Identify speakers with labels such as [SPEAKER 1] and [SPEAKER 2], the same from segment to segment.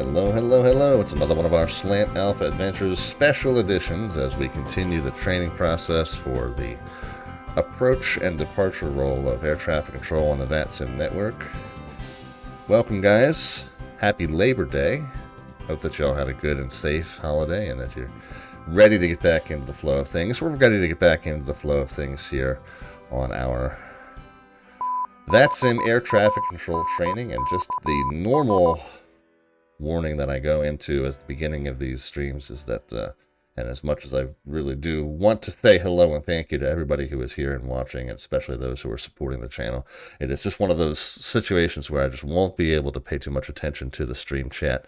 [SPEAKER 1] Hello, hello, hello. It's another one of our Slant Alpha Adventures special editions as we continue the training process for the approach and departure role of air traffic control on the VATSIM network. Welcome, guys. Happy Labor Day. Hope that y'all had a good and safe holiday and that you're ready to get back into the flow of things. We're ready to get back into the flow of things here on our VATSIM air traffic control training, and just the normal warning that I go into as the beginning of these streams is that, and as much as I really do want to say hello and thank you to everybody who is here and watching, and especially those who are supporting the channel, it is just one of those situations where I just won't be able to pay too much attention to the stream chat.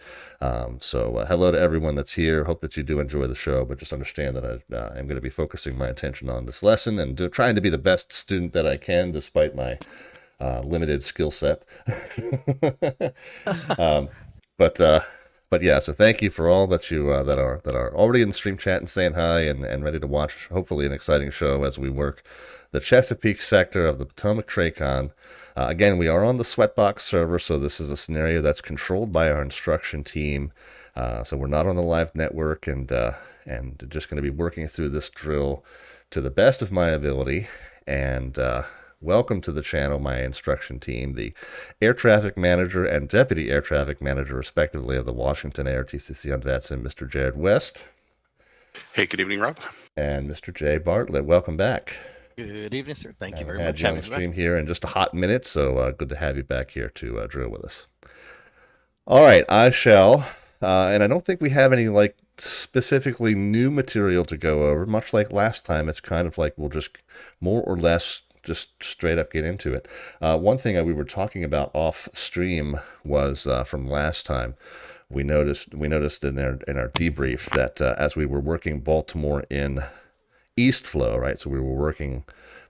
[SPEAKER 1] So hello to everyone that's here. Hope that you do enjoy the show, but just understand that I am going to be focusing my attention on this lesson and trying to be the best student that I can despite my limited skill set. But yeah, so thank you for all that you that are already in the stream chat and saying hi and ready to watch hopefully an exciting show as we work the Chesapeake sector of the Potomac TRACON. Again, we are on the Sweatbox server, so this is a scenario that's controlled by our instruction team. So we're not on the live network, and just going to be working through this drill to the best of my ability. And welcome to the channel, my instruction team, the Air Traffic Manager and Deputy Air Traffic Manager, respectively, of the Washington ARTCC on VATSIM, Mr. Jared West.
[SPEAKER 2] Hey, good evening, Rob.
[SPEAKER 1] And Mr. Jay Bartlett. Welcome back.
[SPEAKER 3] Good evening, sir. Thank you very much.
[SPEAKER 1] Had you on the stream here in just a hot minute, so good to have you back here to drill with us. All right, I shall, and I don't think we have any specifically new material to go over. Much like last time, it's kind of like we'll just more or less just straight up get into it. One thing we were talking about off stream was from last time. We noticed in our debrief that as we were working Baltimore in east flow, right? So we were working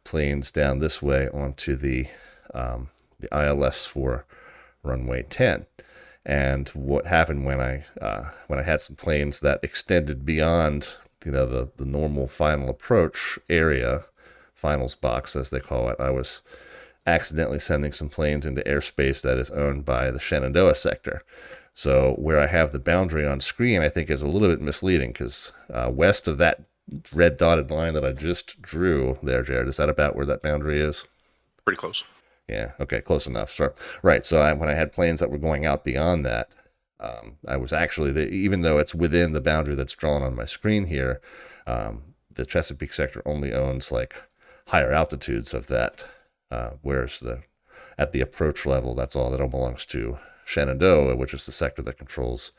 [SPEAKER 1] planes down this way onto the ILS for runway 10. And what happened when I had some planes that extended beyond the normal final approach area, finals box as they call it, I was accidentally sending some planes into airspace that is owned by the Shenandoah sector. So where I have the boundary on screen, I think is a little bit misleading, because west of that red dotted line that I just drew there, Jared, is that about where that boundary is?
[SPEAKER 2] Pretty close.
[SPEAKER 1] Yeah, okay, close enough. So, right, so when I had planes that were going out beyond that, I was actually, even though it's within the boundary that's drawn on my screen here, the Chesapeake sector only owns higher altitudes of that, whereas at the approach level, that's all that belongs to Shenandoah, which is the sector that controls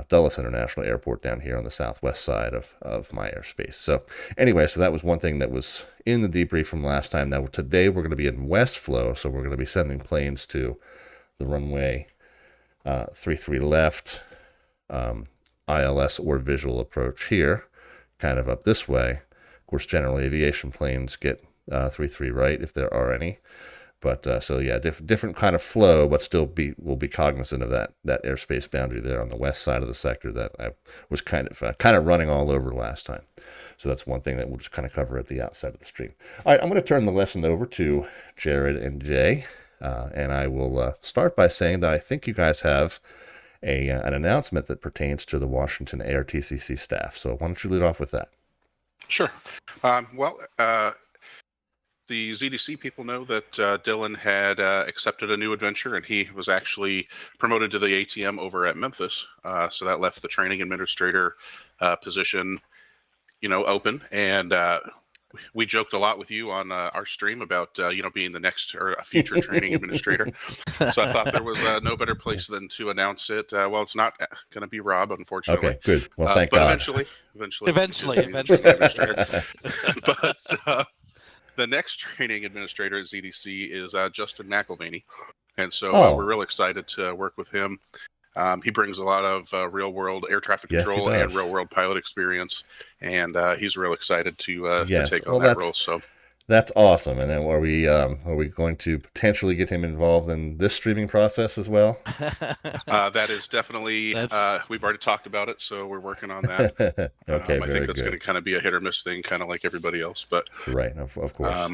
[SPEAKER 1] Dulles International Airport down here on the southwest side of my airspace. So anyway, so that was one thing that was in the debrief from last time. Now today we're going to be in west flow, so we're going to be sending planes to the runway 33 left, ILS or visual approach here, kind of up this way. Of course, general aviation planes get 33 right if there are any. But so yeah, different kind of flow, but still we'll be cognizant of that airspace boundary there on the west side of the sector that I was kind of running all over last time. So that's one thing that we'll just kind of cover at the outset of the stream. All right, I'm going to turn the lesson over to Jared and Jay, and I will start by saying that I think you guys have an announcement that pertains to the Washington ARTCC staff. So why don't you lead off with that?
[SPEAKER 2] Sure. The ZDC people know that Dylan had accepted a new adventure, and he was actually promoted to the ATM over at Memphis. So that left the training administrator position, open. And we joked a lot with you on our stream about, being the next or a future training administrator. So I thought there was no better place than to announce it. Well, it's not going to be Rob, unfortunately.
[SPEAKER 1] Okay, good. Well, thank
[SPEAKER 2] but
[SPEAKER 1] God.
[SPEAKER 2] Eventually. But the next training administrator at ZDC is Justin McElvaney. And so we're real excited to work with him. He brings a lot of real-world air traffic control and real-world pilot experience, and he's real excited to take on that role. So
[SPEAKER 1] that's awesome. And then are we going to potentially get him involved in this streaming process as well?
[SPEAKER 2] That is definitely we've already talked about it, so we're working on that.
[SPEAKER 1] Okay,
[SPEAKER 2] I think that's going to kind of be a hit or miss thing, kind of like everybody else. But
[SPEAKER 1] right, of course,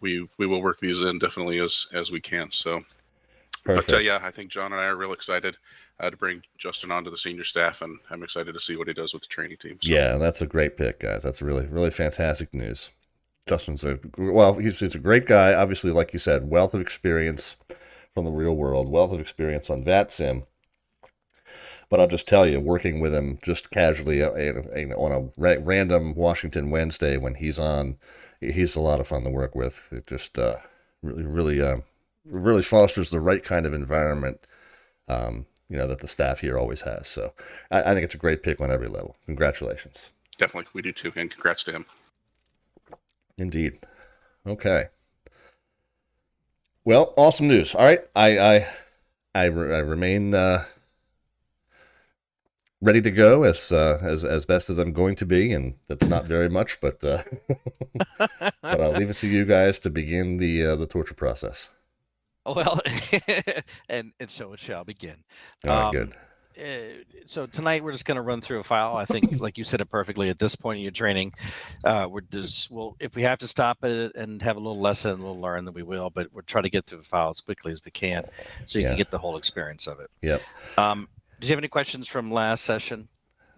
[SPEAKER 2] we will work these in definitely as we can. So.
[SPEAKER 1] Perfect.
[SPEAKER 2] But yeah, I think John and I are real excited to bring Justin onto the senior staff, and I'm excited to see what he does with the training team. So.
[SPEAKER 1] Yeah, that's a great pick, guys. That's really, really fantastic news. Justin's he's a great guy. Obviously, like you said, wealth of experience from the real world, wealth of experience on VATSIM. But I'll just tell you, working with him just casually on a random Washington Wednesday when he's on, he's a lot of fun to work with. It just really fosters the right kind of environment, that the staff here always has. So I think it's a great pick on every level. Congratulations.
[SPEAKER 2] Definitely, we do too, and congrats to him.
[SPEAKER 1] Indeed. Okay. Well, awesome news. All right, I remain ready to go as best as I'm going to be, and that's not very much, but but I'll leave it to you guys to begin the torture process.
[SPEAKER 3] Well, and so it shall begin.
[SPEAKER 1] All right, good.
[SPEAKER 3] So tonight we're just going to run through a file. I think, like you said it perfectly, at this point in your training, if we have to stop it and have a little lesson, we'll learn, that we will, but we'll try to get through the file as quickly as we can so you can get the whole experience of it.
[SPEAKER 1] Yep.
[SPEAKER 3] Did you have any questions from last session?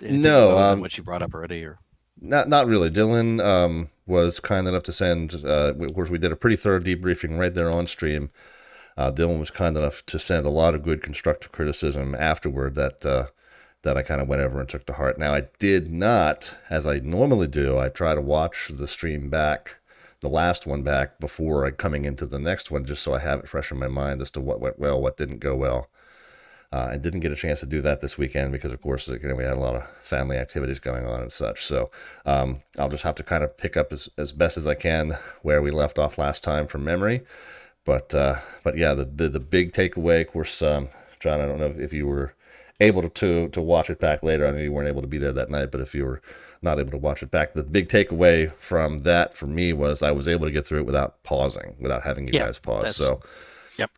[SPEAKER 3] Anything
[SPEAKER 1] No.
[SPEAKER 3] what you brought up already, or
[SPEAKER 1] not really. Dylan was kind enough to send. Of course, we did a pretty thorough debriefing right there on stream. Dylan was kind enough to send a lot of good constructive criticism afterward that I kind of went over and took to heart. Now, I did not, as I normally do, I try to watch the stream back, the last one back, before coming into the next one, just so I have it fresh in my mind as to what went well, what didn't go well. I didn't get a chance to do that this weekend because, of course, we had a lot of family activities going on and such. So I'll just have to kind of pick up as best as I can where we left off last time from memory. But yeah, the big takeaway, of course, John, I don't know if you were able to watch it back later. I know you weren't able to be there that night, but if you were not able to watch it back, the big takeaway from that for me was I was able to get through it without pausing, without having you guys pause. So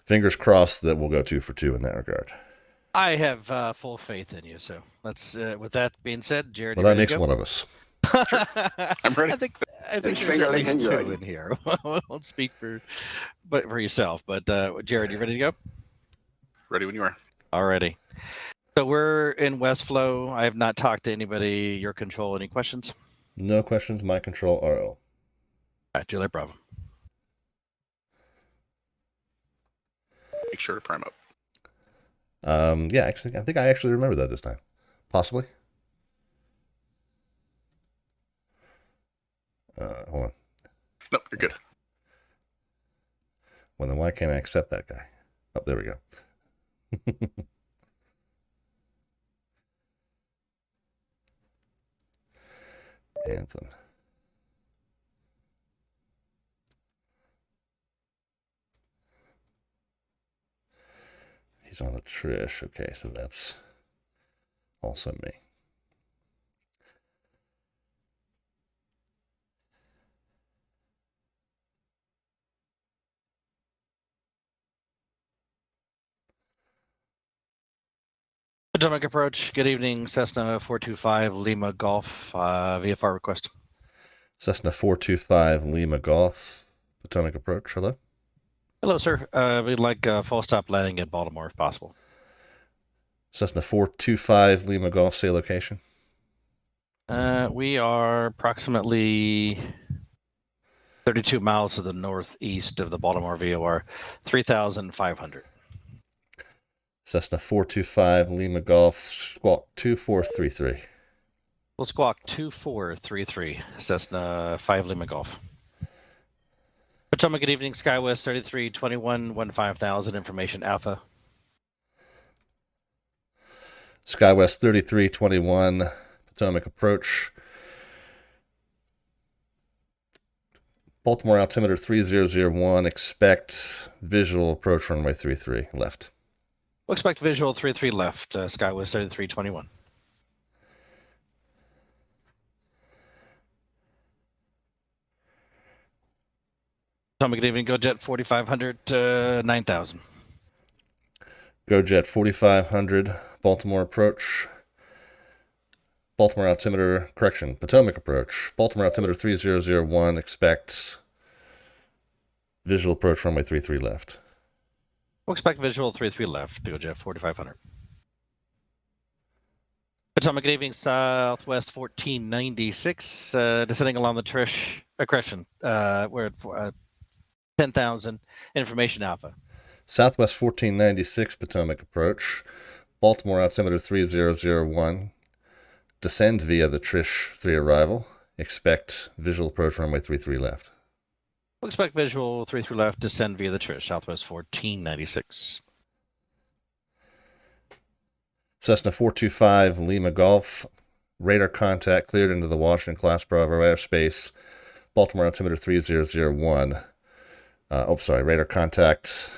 [SPEAKER 1] fingers crossed that we'll go 2 for 2 in that regard.
[SPEAKER 3] I have full faith in you. So let's, with that being said, Jared.
[SPEAKER 1] Well, that makes one of us.
[SPEAKER 2] Sure. I'm ready.
[SPEAKER 3] I think there's at least 2 in here. I won't speak for yourself, but Jared, you ready to go?
[SPEAKER 2] Ready when you are.
[SPEAKER 3] Alrighty. So we're in Westflow. I have not talked to anybody. Your control. Any questions?
[SPEAKER 1] No questions. My control. RO.
[SPEAKER 3] All right, Juliet Bravo.
[SPEAKER 2] Make sure to prime up.
[SPEAKER 1] Yeah, actually, I think I actually remember that this time. Possibly. Hold on.
[SPEAKER 2] Nope, you're good.
[SPEAKER 1] Well, then why can't I accept that guy? Oh, there we go. Anthem. He's on a Trish. Okay, so that's also me.
[SPEAKER 3] Potomac approach. Good evening, Cessna 425 Lima Golf VFR request.
[SPEAKER 1] Cessna 425 Lima Golf Potomac approach. Hello.
[SPEAKER 3] Hello, sir. We'd like full stop landing at Baltimore if possible.
[SPEAKER 1] Cessna 425 Lima Golf, say location.
[SPEAKER 3] We are approximately 32 miles to the northeast of the Baltimore VOR, 3,500.
[SPEAKER 1] Cessna 425 Lima Golf, squawk 2433.
[SPEAKER 3] We'll squawk 2433, Cessna 5 Lima Golf. Potomac, good evening, SkyWest 3321 15,000, information Alpha.
[SPEAKER 1] SkyWest 3321, Potomac approach. Baltimore altimeter 3001, expect visual approach runway 33 left.
[SPEAKER 3] We'll expect visual 33 left, SkyWest 3321. Potomac, good evening, GoJet 4500, 9,000.
[SPEAKER 1] GoJet 4500, Baltimore approach. Baltimore altimeter, correction, Potomac approach. Baltimore altimeter 3001, expect visual approach runway 33 left.
[SPEAKER 3] We'll expect visual 3-3 left, Jeff 4500. Potomac, good evening, Southwest 1496, descending along the Trish aggression. We're at 10,000, information alpha.
[SPEAKER 1] Southwest 1496 Potomac approach, Baltimore altimeter 3001, descend via the Trish 3 arrival, expect visual approach runway 33 left.
[SPEAKER 3] We'll expect visual 33 left, descend via the Trish, Southwest 1496.
[SPEAKER 1] Cessna 425 Lima Golf, radar contact cleared into the Washington Class Bravo airspace, Baltimore altimeter 3001. Radar contact,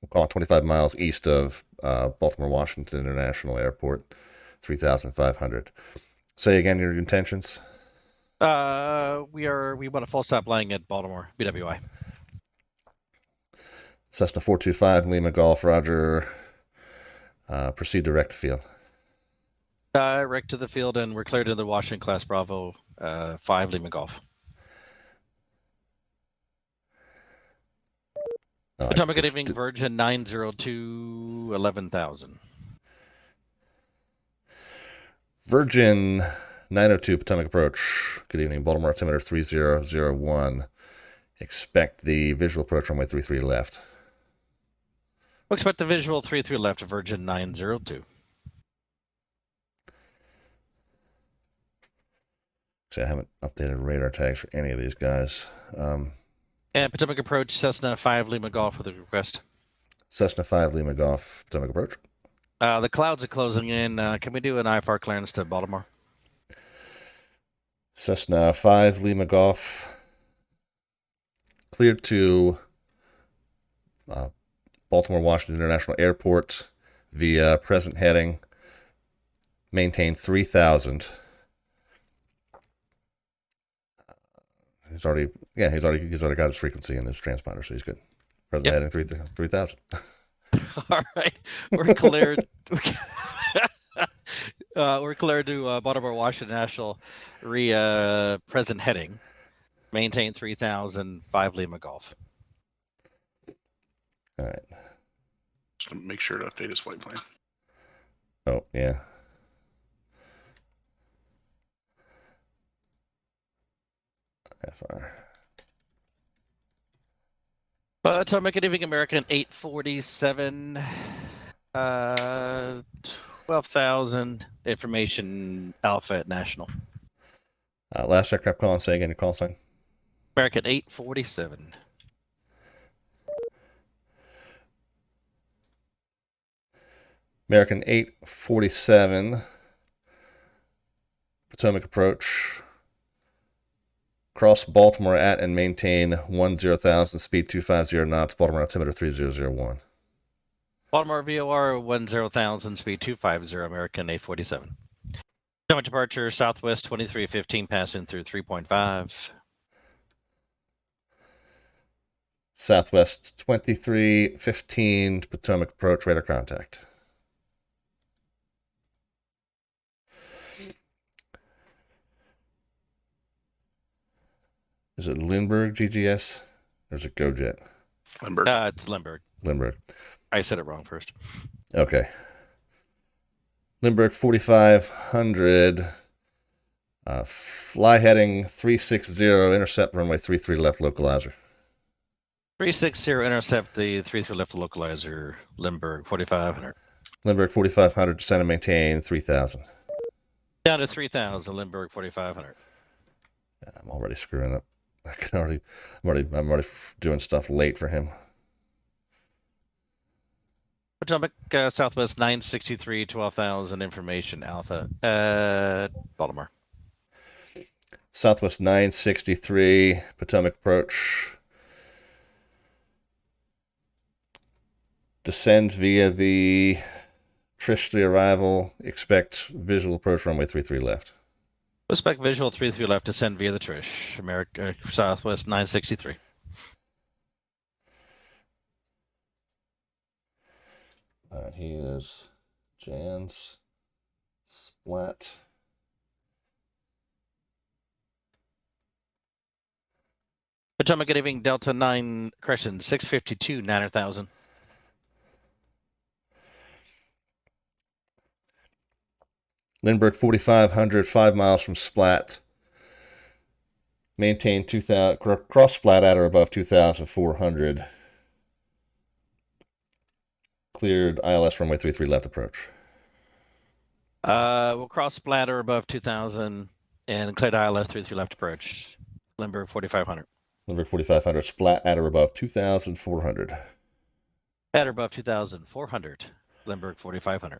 [SPEAKER 1] we'll call it 25 miles east of Baltimore Washington International Airport, 3,500. Say again your intentions.
[SPEAKER 3] We want a full stop landing at Baltimore, BWI.
[SPEAKER 1] Cessna 425 Lima Golf, roger. Proceed direct to field.
[SPEAKER 3] Direct to the field, and we're cleared into the Washington Class Bravo 5 Lima Golf. Potomac, good evening, Virgin 902 11,000.
[SPEAKER 1] Virgin 902 Potomac approach. Good evening, Baltimore altimeter 3001. Expect the visual approach runway 33 left.
[SPEAKER 3] We'll expect the visual 33 left of Virgin 902.
[SPEAKER 1] See, I haven't updated radar tags for any of these guys.
[SPEAKER 3] And Potomac approach, Cessna 5 Lima Golf with a request.
[SPEAKER 1] Cessna 5 Lima Golf, Potomac approach.
[SPEAKER 3] The clouds are closing in. Can we do an IFR clearance to Baltimore?
[SPEAKER 1] Cessna 5 Lima Golf, cleared to Baltimore Washington International Airport via present heading, maintain 3,000. He's already got his frequency in his transponder, so he's good. Present heading 3,000.
[SPEAKER 3] All right, we're cleared. We're cleared to Baltimore Washington National present heading. Maintain 3,000, 5 Lima Golf.
[SPEAKER 1] All right.
[SPEAKER 2] Just to make sure to update his flight plan.
[SPEAKER 1] Oh, yeah. FR.
[SPEAKER 3] Potomac, good evening, American 847. 12,000, information alpha at National.
[SPEAKER 1] Last aircraft call and say again your call sign.
[SPEAKER 3] American 847.
[SPEAKER 1] American 847. Potomac approach. Cross Baltimore at and maintain 10,000, speed 250 knots, Baltimore altimeter 3001.
[SPEAKER 3] Baltimore VOR 10,000, speed 250, American 847. Potomac departure, Southwest 2315, passing through 3.5.
[SPEAKER 1] Southwest 2315, Potomac approach, radar contact. Is it Lundberg GGS? Or is it GoJet?
[SPEAKER 2] Lundberg.
[SPEAKER 3] It's Lundberg.
[SPEAKER 1] Lundberg.
[SPEAKER 3] I said it wrong first.
[SPEAKER 1] Okay. Lundberg 4500. Fly heading 360, intercept runway 33 left localizer.
[SPEAKER 3] 360, intercept the 33 left localizer, Lundberg 4500.
[SPEAKER 1] Lundberg 4500, descend and maintain 3000.
[SPEAKER 3] Down to 3,000, Lundberg 4500.
[SPEAKER 1] I'm already screwing up. I'm already doing stuff late for him.
[SPEAKER 3] Potomac, Southwest 963, 12,000, information alpha, Baltimore.
[SPEAKER 1] Southwest 963, Potomac approach. Descends via the Trish 3 arrival. Expect visual approach runway 33 left.
[SPEAKER 3] Expect visual 33 left, descend via the Trish. America, Southwest 963.
[SPEAKER 1] He is Jan's Splat.
[SPEAKER 3] Potomac, good evening, Delta 9, correction, 652, 9,000.
[SPEAKER 1] Lundberg 4500, 5 miles from Splat. Maintain 2000, cross Splat at or above 2400. Cleared ILS runway 33 left approach.
[SPEAKER 3] We'll cross Splatter above 2000 and cleared ILS 33 left approach. Lundberg 4500.
[SPEAKER 1] Lundberg 4500, Splat at or above 2400.
[SPEAKER 3] At or above 2400. Lundberg 4500.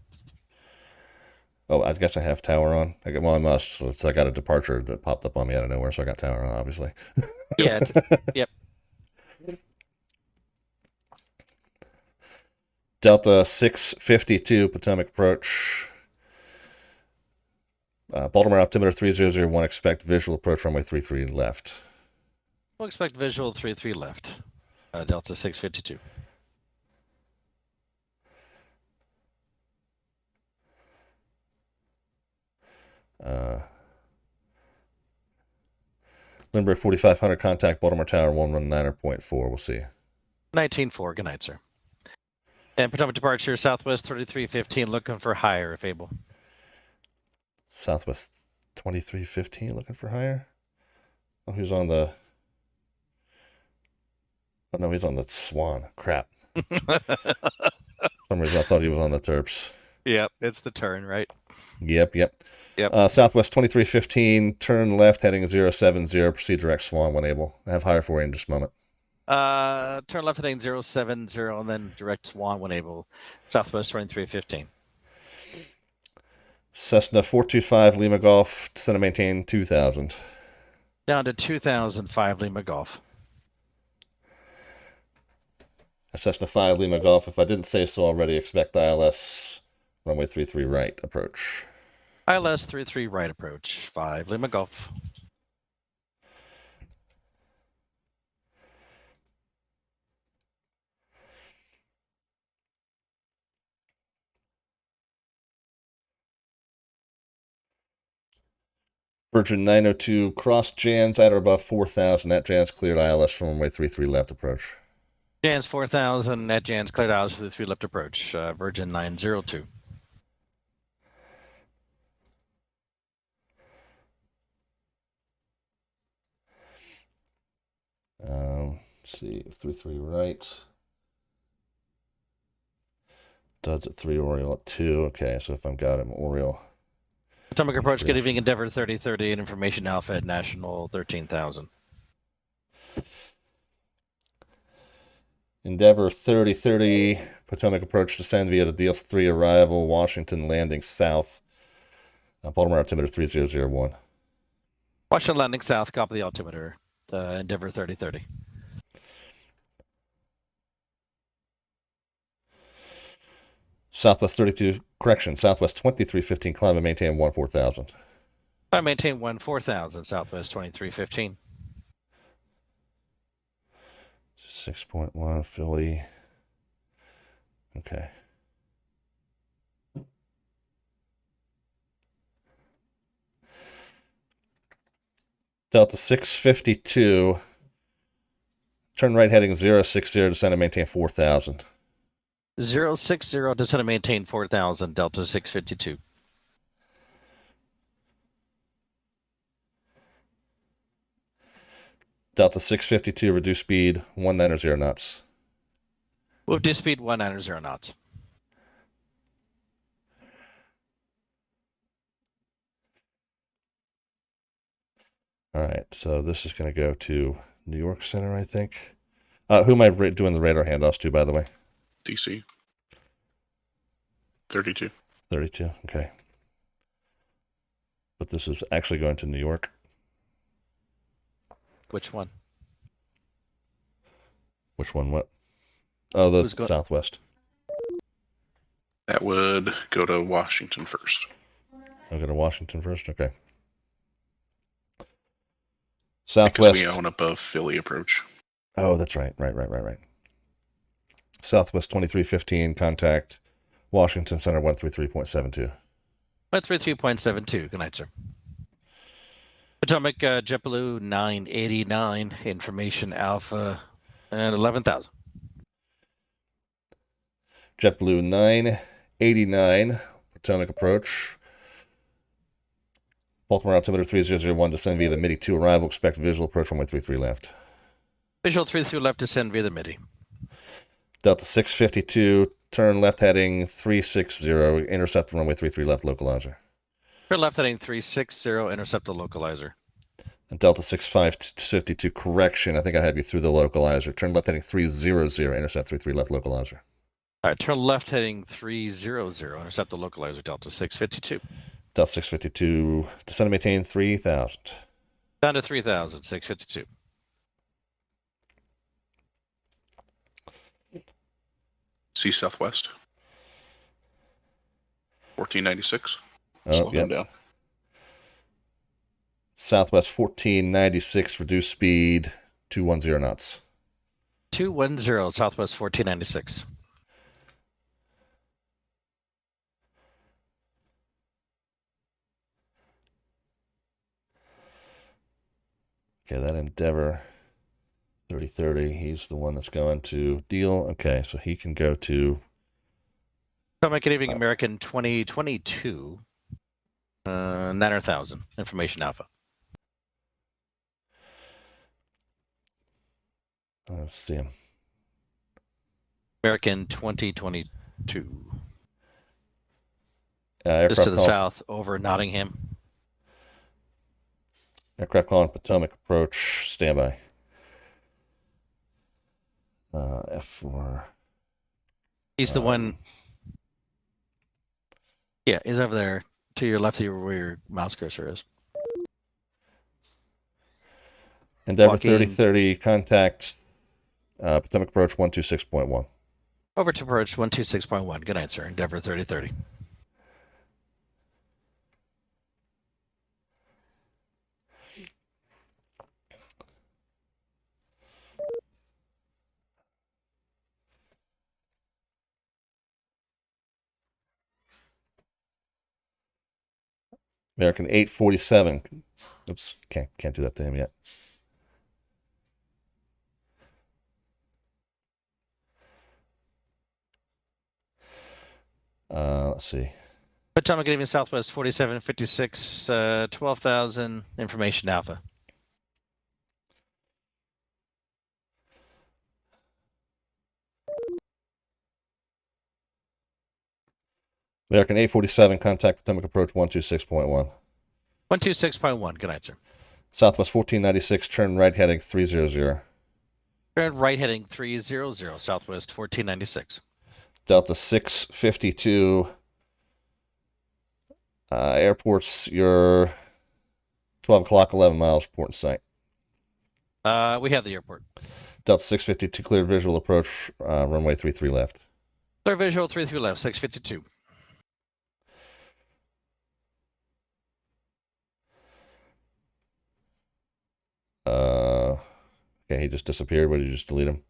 [SPEAKER 1] Oh, I guess I have tower on. Well, I must. So I got a departure that popped up on me out of nowhere, so I got tower on, obviously.
[SPEAKER 3] Yeah. Yep.
[SPEAKER 1] Delta 652, Potomac approach. Baltimore altimeter 3001, expect visual approach runway 33 left.
[SPEAKER 3] We'll expect visual 33 left. Delta 652.
[SPEAKER 1] Lundberg 4500, contact Baltimore Tower 119.4. We'll see.
[SPEAKER 3] 19.4. Good night, sir. And Potomac departure, Southwest 3315, looking for higher if able.
[SPEAKER 1] Southwest 2315, looking for higher. Oh, he's on the. Oh no, he's on the Swan. Crap. For some reason, I thought he was on the Terps.
[SPEAKER 3] Yep, it's the turn, right?
[SPEAKER 1] Yep.
[SPEAKER 3] Yep.
[SPEAKER 1] Southwest 2315, turn left, heading 070, proceed direct Swan when able. I have higher for you in just a moment.
[SPEAKER 3] Turn left heading 070 and then direct Swan when able. Southwest 2315.
[SPEAKER 1] Cessna 425, Lima Golf, descend and maintain 2000.
[SPEAKER 3] Down to 2005 Lima Golf.
[SPEAKER 1] Cessna 5, Lima Golf. If I didn't say so already, expect ILS runway 33 right approach.
[SPEAKER 3] ILS 33 right approach. 5 Lima Golf.
[SPEAKER 1] Virgin 902, cross Jans at or above 4000. At Jans cleared ILS from runway 33 left approach.
[SPEAKER 3] Jans 4000 at Jans cleared ILS 33 left approach. Virgin 902.
[SPEAKER 1] Let's see, 33 right. Duds at 3, Oriole at 2. Okay, so if I've got him, Oriole.
[SPEAKER 3] Potomac approach, good evening, Endeavor 3030 and Information Alpha at National 13,000.
[SPEAKER 1] Endeavor 3030, Potomac approach, descend via the DS3 arrival, Washington landing south. Baltimore altimeter 3001.
[SPEAKER 3] Washington landing south, copy the altimeter. Endeavor 3030.
[SPEAKER 1] Southwest 2315, climb and maintain 14,000.
[SPEAKER 3] I maintain 14,000, Southwest 2315.
[SPEAKER 1] 6.1, Philly. Okay. Delta 652, turn right heading 060, descend and maintain 4,000.
[SPEAKER 3] 060, descend and maintain 4,000, Delta 652.
[SPEAKER 1] Delta 652, reduce speed 190 knots.
[SPEAKER 3] We'll reduce speed 190 knots.
[SPEAKER 1] All right, so this is going to go to New York Center, I think. Who am I doing the radar handoffs to, by the way?
[SPEAKER 2] DC 32.
[SPEAKER 1] 32, okay. But this is actually going to New York.
[SPEAKER 3] Which one?
[SPEAKER 1] Which one? What? Oh, the Southwest.
[SPEAKER 2] That would go to Washington first.
[SPEAKER 1] I'll go to Washington first? Okay. Southwest.
[SPEAKER 2] Because we own above Philly approach.
[SPEAKER 1] Oh, that's right. Right. Southwest 2315, contact Washington Center 133.72.
[SPEAKER 3] 133.72. Good night, sir. Potomac JetBlue 989, Information Alpha, and 11,000.
[SPEAKER 1] JetBlue 989, Potomac approach. Baltimore altimeter 3001, descend via the MIDI 2 arrival, expect visual approach runway 33 left.
[SPEAKER 3] Visual 33 left, descend via the MIDI.
[SPEAKER 1] Delta 652, turn left heading 360, intercept the runway 33 left localizer.
[SPEAKER 3] Turn left heading 360, intercept the localizer.
[SPEAKER 1] And Delta 6552, correction, I think I have you through the localizer. Turn left heading 300, intercept 33 left localizer.
[SPEAKER 3] All right, turn left heading 300, intercept the localizer, Delta 652.
[SPEAKER 1] Delta 652, descend and maintain 3000.
[SPEAKER 3] Down to 3000, 652.
[SPEAKER 2] See Southwest. 1496.
[SPEAKER 1] Oh,
[SPEAKER 2] Slow him
[SPEAKER 1] yep.
[SPEAKER 2] down.
[SPEAKER 1] Southwest 1496, reduce speed 210 knots.
[SPEAKER 3] 210, Southwest 1496.
[SPEAKER 1] Okay, that Endeavor 3030, he's the one that's going to deal. Okay, so he can go to
[SPEAKER 3] Potomac Good Evening American 2022. 9,000. Information Alpha.
[SPEAKER 1] let's see him.
[SPEAKER 3] American 2022.
[SPEAKER 1] Aircraft
[SPEAKER 3] Just to the
[SPEAKER 1] call,
[SPEAKER 3] south over Nottingham.
[SPEAKER 1] Aircraft calling Potomac approach, standby. F4.
[SPEAKER 3] He's the one. Yeah, he's over there to your left of where your mouse cursor is.
[SPEAKER 1] Endeavor
[SPEAKER 3] Walking.
[SPEAKER 1] 3030, contact Potomac approach 126.1.
[SPEAKER 3] Over to approach 126.1. Good night, sir. Endeavor 3030.
[SPEAKER 1] American 847. Oops, can't do that to him yet. Let's see.
[SPEAKER 3] Potomac Good Evening Southwest 4756, 12,000. Information Alpha.
[SPEAKER 1] American 847, contact Potomac approach 126.1.
[SPEAKER 3] 126.1. Good night, sir.
[SPEAKER 1] Southwest 1496, turn right heading 300.
[SPEAKER 3] Turn right heading 300, Southwest 1496.
[SPEAKER 1] Delta 652. Airport's your 12 o'clock, 11 miles, port and site.
[SPEAKER 3] We have the airport.
[SPEAKER 1] Delta 652, cleared visual approach, runway 33 left.
[SPEAKER 3] Clear visual 33 left, 652.
[SPEAKER 1] Okay, he just disappeared. What did you just delete him?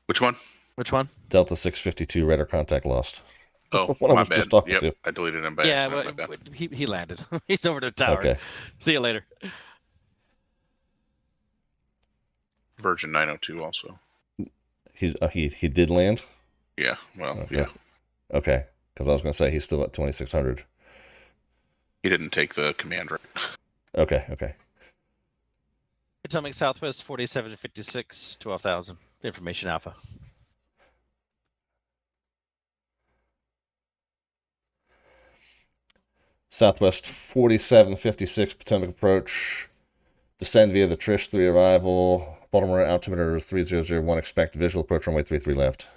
[SPEAKER 2] Which one?
[SPEAKER 3] Which one?
[SPEAKER 1] Delta 652, radar contact lost.
[SPEAKER 2] Oh,
[SPEAKER 1] What I
[SPEAKER 2] my
[SPEAKER 1] was
[SPEAKER 2] bad.
[SPEAKER 1] just talking
[SPEAKER 2] Yep,
[SPEAKER 1] to.
[SPEAKER 2] I deleted him by
[SPEAKER 3] Yeah,
[SPEAKER 2] accident.
[SPEAKER 3] but
[SPEAKER 2] My bad.
[SPEAKER 3] he landed. He's over to the tower.
[SPEAKER 1] Okay.
[SPEAKER 3] See you later.
[SPEAKER 2] Version 902 also.
[SPEAKER 1] He did land.
[SPEAKER 2] Yeah, well,
[SPEAKER 1] Okay.
[SPEAKER 2] yeah.
[SPEAKER 1] Okay, because I was going to say he's still at 2600.
[SPEAKER 2] He didn't take the command right.
[SPEAKER 1] Okay.
[SPEAKER 3] Potomac Southwest 4756, 12,000. Information Alpha.
[SPEAKER 1] Southwest 4756, Potomac approach. Descend via the Trish 3 arrival. Baltimore altimeter 3001. Expect visual approach runway 33 left.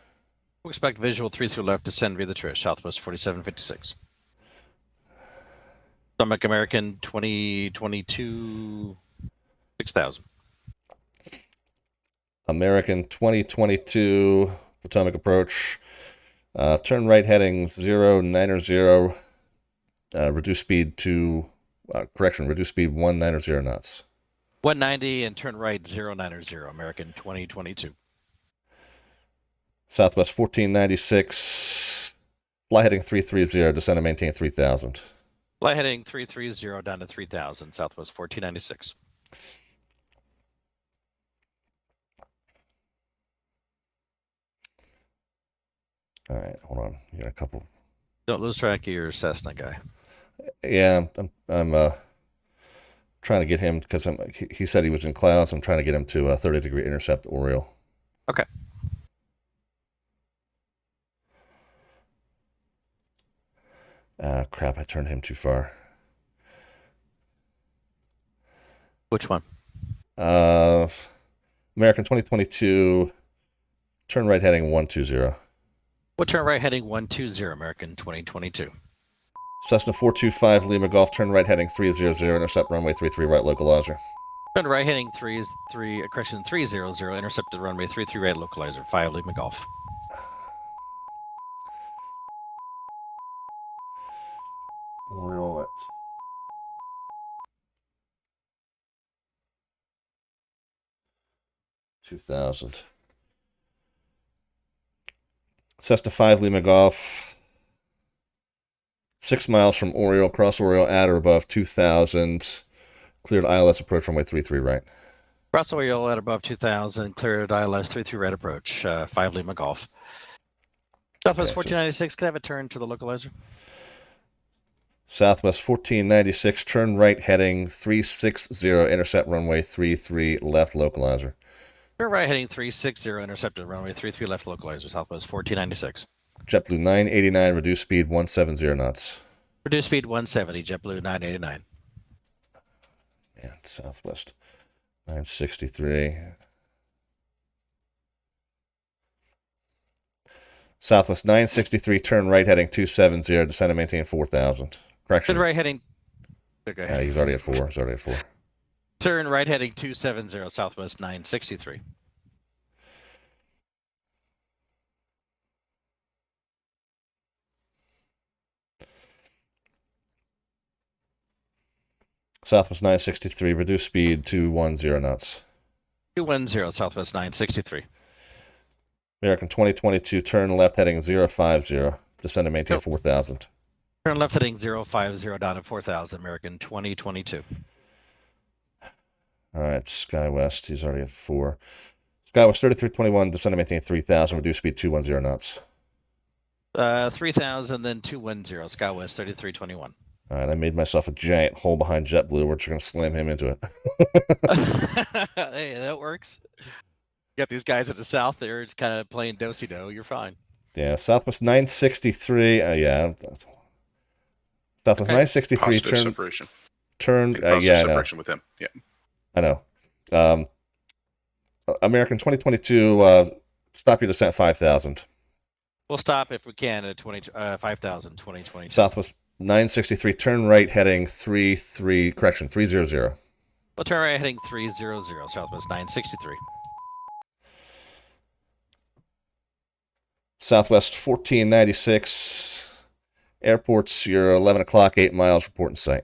[SPEAKER 3] We expect visual 33 left, descend via the Trish, Southwest 4756. Potomac American 2022, 6,000.
[SPEAKER 1] American 2022, Potomac approach. Turn right heading 090. Reduce speed to, reduce speed 190 knots.
[SPEAKER 3] 190 and turn right 090, American 2022.
[SPEAKER 1] Southwest 1496, fly heading 330, descend and maintain 3000.
[SPEAKER 3] Fly heading 330 down to 3000, Southwest 1496.
[SPEAKER 1] All right, hold on. You got a couple.
[SPEAKER 3] Don't lose track of your Cessna guy.
[SPEAKER 1] Yeah, I'm trying to get him because he said he was in clouds. I'm trying to get him to a 30-degree intercept Oriole.
[SPEAKER 3] Okay.
[SPEAKER 1] Crap, I turned him too far.
[SPEAKER 3] Which one?
[SPEAKER 1] American 2022, turn right heading 120.
[SPEAKER 3] We'll turn right heading 120, American 2022.
[SPEAKER 1] Cessna 425, Lima Golf, turn right heading 300, intercept runway 33 right localizer.
[SPEAKER 3] Turn right heading 300, intercepted runway 33 right localizer, 5 Lima Golf.
[SPEAKER 1] Oriole at 2000. Cessna 5 Lima Golf, 6 miles from Oriole, cross Oriole at or above 2000. Cleared ILS approach runway 33 right.
[SPEAKER 3] Cross Oriole at above 2000, cleared ILS 33 right approach, 5 Lima Golf. Southwest 1496, can I have a turn to the localizer?
[SPEAKER 1] Southwest 1496, turn right heading 360, intercept runway 33 left localizer.
[SPEAKER 3] Turn right heading 360, intercepted runway 33 left localizer, Southwest 1496.
[SPEAKER 1] JetBlue 989, reduce speed 170 knots.
[SPEAKER 3] Reduce speed 170, JetBlue 989.
[SPEAKER 1] And Southwest 963. Southwest 963, turn right heading 270, descend and maintain 4000. Correction.
[SPEAKER 3] Turn right heading. Okay.
[SPEAKER 1] Yeah, he's already at 4.
[SPEAKER 3] Turn right heading 270, Southwest 963.
[SPEAKER 1] Southwest 963, reduce speed 210 knots.
[SPEAKER 3] 210, Southwest 963.
[SPEAKER 1] American 2022, turn left heading 050, descend and maintain 4000.
[SPEAKER 3] Turn left heading 050 down to 4000, American 2022.
[SPEAKER 1] All right, SkyWest, he's already at 4. SkyWest 3321, descend and maintain 3000, reduce speed 210 knots.
[SPEAKER 3] 3000, then 210, SkyWest 3321.
[SPEAKER 1] All right, I made myself a giant hole behind JetBlue. We're just going to slam him into it.
[SPEAKER 3] Hey, that works. You got these guys at the south there. It's kind of playing do-si-do. You're fine.
[SPEAKER 1] Yeah, Southwest 963. Yeah. Southwest 963.
[SPEAKER 2] Positive separation.
[SPEAKER 1] Turned.
[SPEAKER 2] Yeah, separation with him. Yeah.
[SPEAKER 1] I know. American 2022. Stop your descent 5000.
[SPEAKER 3] We'll stop if we can at 5,000, 2020.
[SPEAKER 1] Southwest 963, turn right heading 300.
[SPEAKER 3] We'll turn right heading 300, Southwest 963.
[SPEAKER 1] Southwest 1496, airports, you're 11 o'clock, 8 miles, report in sight.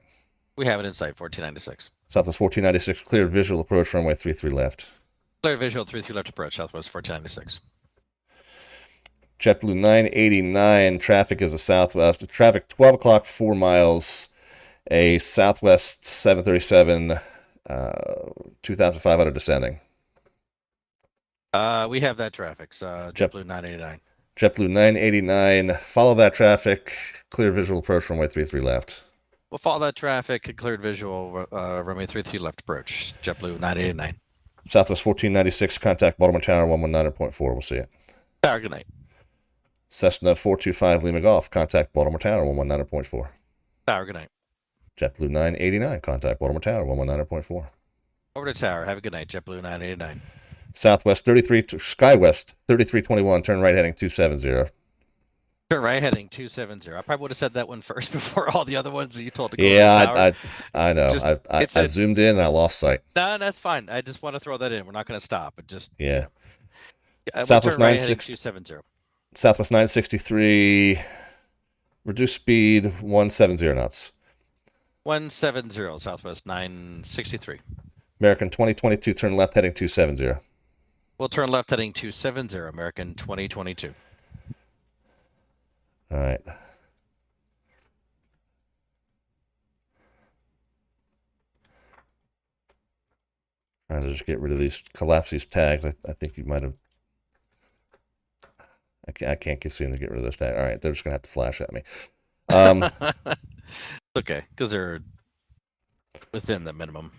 [SPEAKER 3] We have it in sight, 1496.
[SPEAKER 1] Southwest 1496, cleared visual approach, runway 33 left.
[SPEAKER 3] Clear visual 33 left approach, Southwest 1496.
[SPEAKER 1] JetBlue 989, traffic is a southwest. Traffic 12 o'clock, 4 miles. A Southwest 737, 2500 descending.
[SPEAKER 3] We have that traffic, JetBlue 989.
[SPEAKER 1] JetBlue 989, follow that traffic. Clear visual approach, runway 33 left.
[SPEAKER 3] We'll follow that traffic and cleared visual, runway 33 left approach, JetBlue 989.
[SPEAKER 1] Southwest 1496, contact Baltimore Tower 119.4. We'll see it.
[SPEAKER 3] Tower, good night.
[SPEAKER 1] Cessna 425 Lima Golf, contact Baltimore Tower 119.4.
[SPEAKER 3] Tower, good night.
[SPEAKER 1] JetBlue 989, contact Baltimore Tower 119.4.
[SPEAKER 3] Over to Tower, have a good night, JetBlue 989.
[SPEAKER 1] Southwest 33, SkyWest 3321, turn right heading 270.
[SPEAKER 3] Turn right heading 270. I probably would have said that one first before all the other ones that you told to go.
[SPEAKER 1] Yeah, I know.
[SPEAKER 3] Just,
[SPEAKER 1] I zoomed in and I lost sight.
[SPEAKER 3] No, that's fine. I just want to throw that in. We're not going to stop. But just
[SPEAKER 1] yeah.
[SPEAKER 3] Southwest 963.
[SPEAKER 1] Southwest 963, reduce speed 170 knots.
[SPEAKER 3] 170, Southwest 963.
[SPEAKER 1] American 2022, turn left heading 270.
[SPEAKER 3] We'll turn left heading 270, American 2022.
[SPEAKER 1] All right. Trying to just get rid of these, collapse these tags. I think you might have. I can't keep seeing to get rid of this tag. All right, they're just gonna have to flash at me.
[SPEAKER 3] Okay, because they're within the minimum.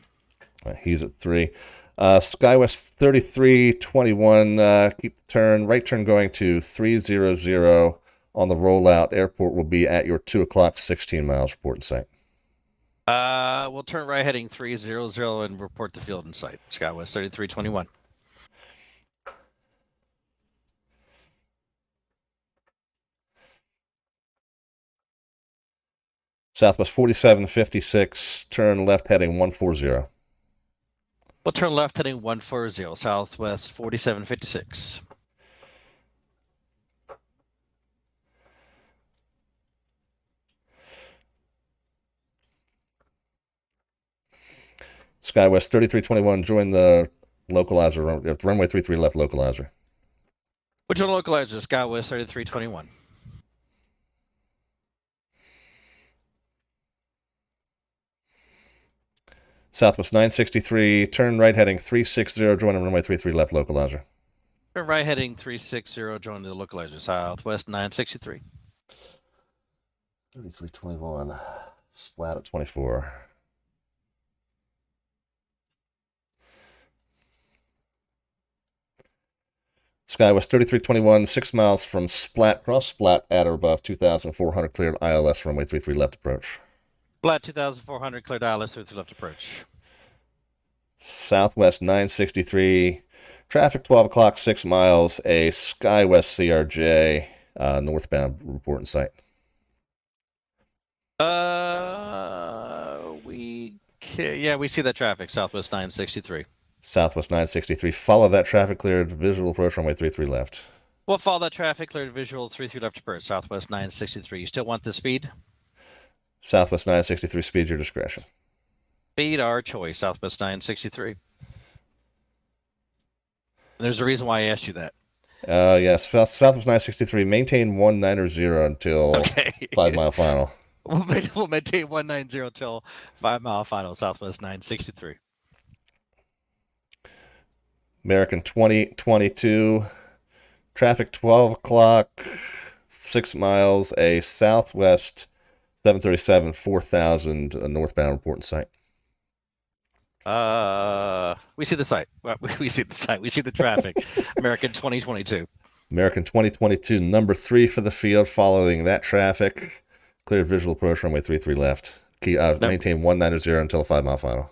[SPEAKER 1] He's at 3. Skywest 3321, keep the turn, right turn going to 300 on the rollout. Airport will be at your 2 o'clock, 16 miles report in sight.
[SPEAKER 3] We'll turn right heading 300 and report the field in sight. Skywest 3321.
[SPEAKER 1] Southwest 4756, turn left heading 140.
[SPEAKER 3] We'll turn left heading 140, Southwest 4756.
[SPEAKER 1] Skywest 3321, join the localizer, runway 33 left localizer.
[SPEAKER 3] Which one localizer? Skywest 3321.
[SPEAKER 1] Southwest 963, turn right heading 360, join runway 33 left localizer.
[SPEAKER 3] Turn right heading 360, join the localizer, Southwest 963.
[SPEAKER 1] 3321, splat at 24. Skywest 3321, 6 miles from Splat, cross Splat at or above 2,400, cleared ILS, runway 33 left approach.
[SPEAKER 3] Flat 2,400, cleared ILS 33 left approach.
[SPEAKER 1] Southwest 963, traffic 12 o'clock, 6 miles, a Skywest CRJ, northbound, report in sight.
[SPEAKER 3] We see that traffic, Southwest 963.
[SPEAKER 1] Southwest 963, follow that traffic, cleared, visual approach, runway 33 left.
[SPEAKER 3] We'll follow that traffic, cleared visual 33 left approach, Southwest 963. You still want the speed?
[SPEAKER 1] Southwest 963, speed your discretion.
[SPEAKER 3] Speed our choice, Southwest 963. And there's a reason why I asked you that.
[SPEAKER 1] Yes, Southwest 963, maintain 190 until 5 mile final.
[SPEAKER 3] We'll maintain 190 till 5 mile final, Southwest 963.
[SPEAKER 1] American 2022, traffic 12 o'clock, 6 miles, a Southwest 737, 4,000, northbound, report in sight.
[SPEAKER 3] We see the site. We see the site. We see the traffic. American 2022.
[SPEAKER 1] American 2022, number 3 for the field, following that traffic. Cleared visual approach, runway 33 left. Maintain 190 until 5 mile final.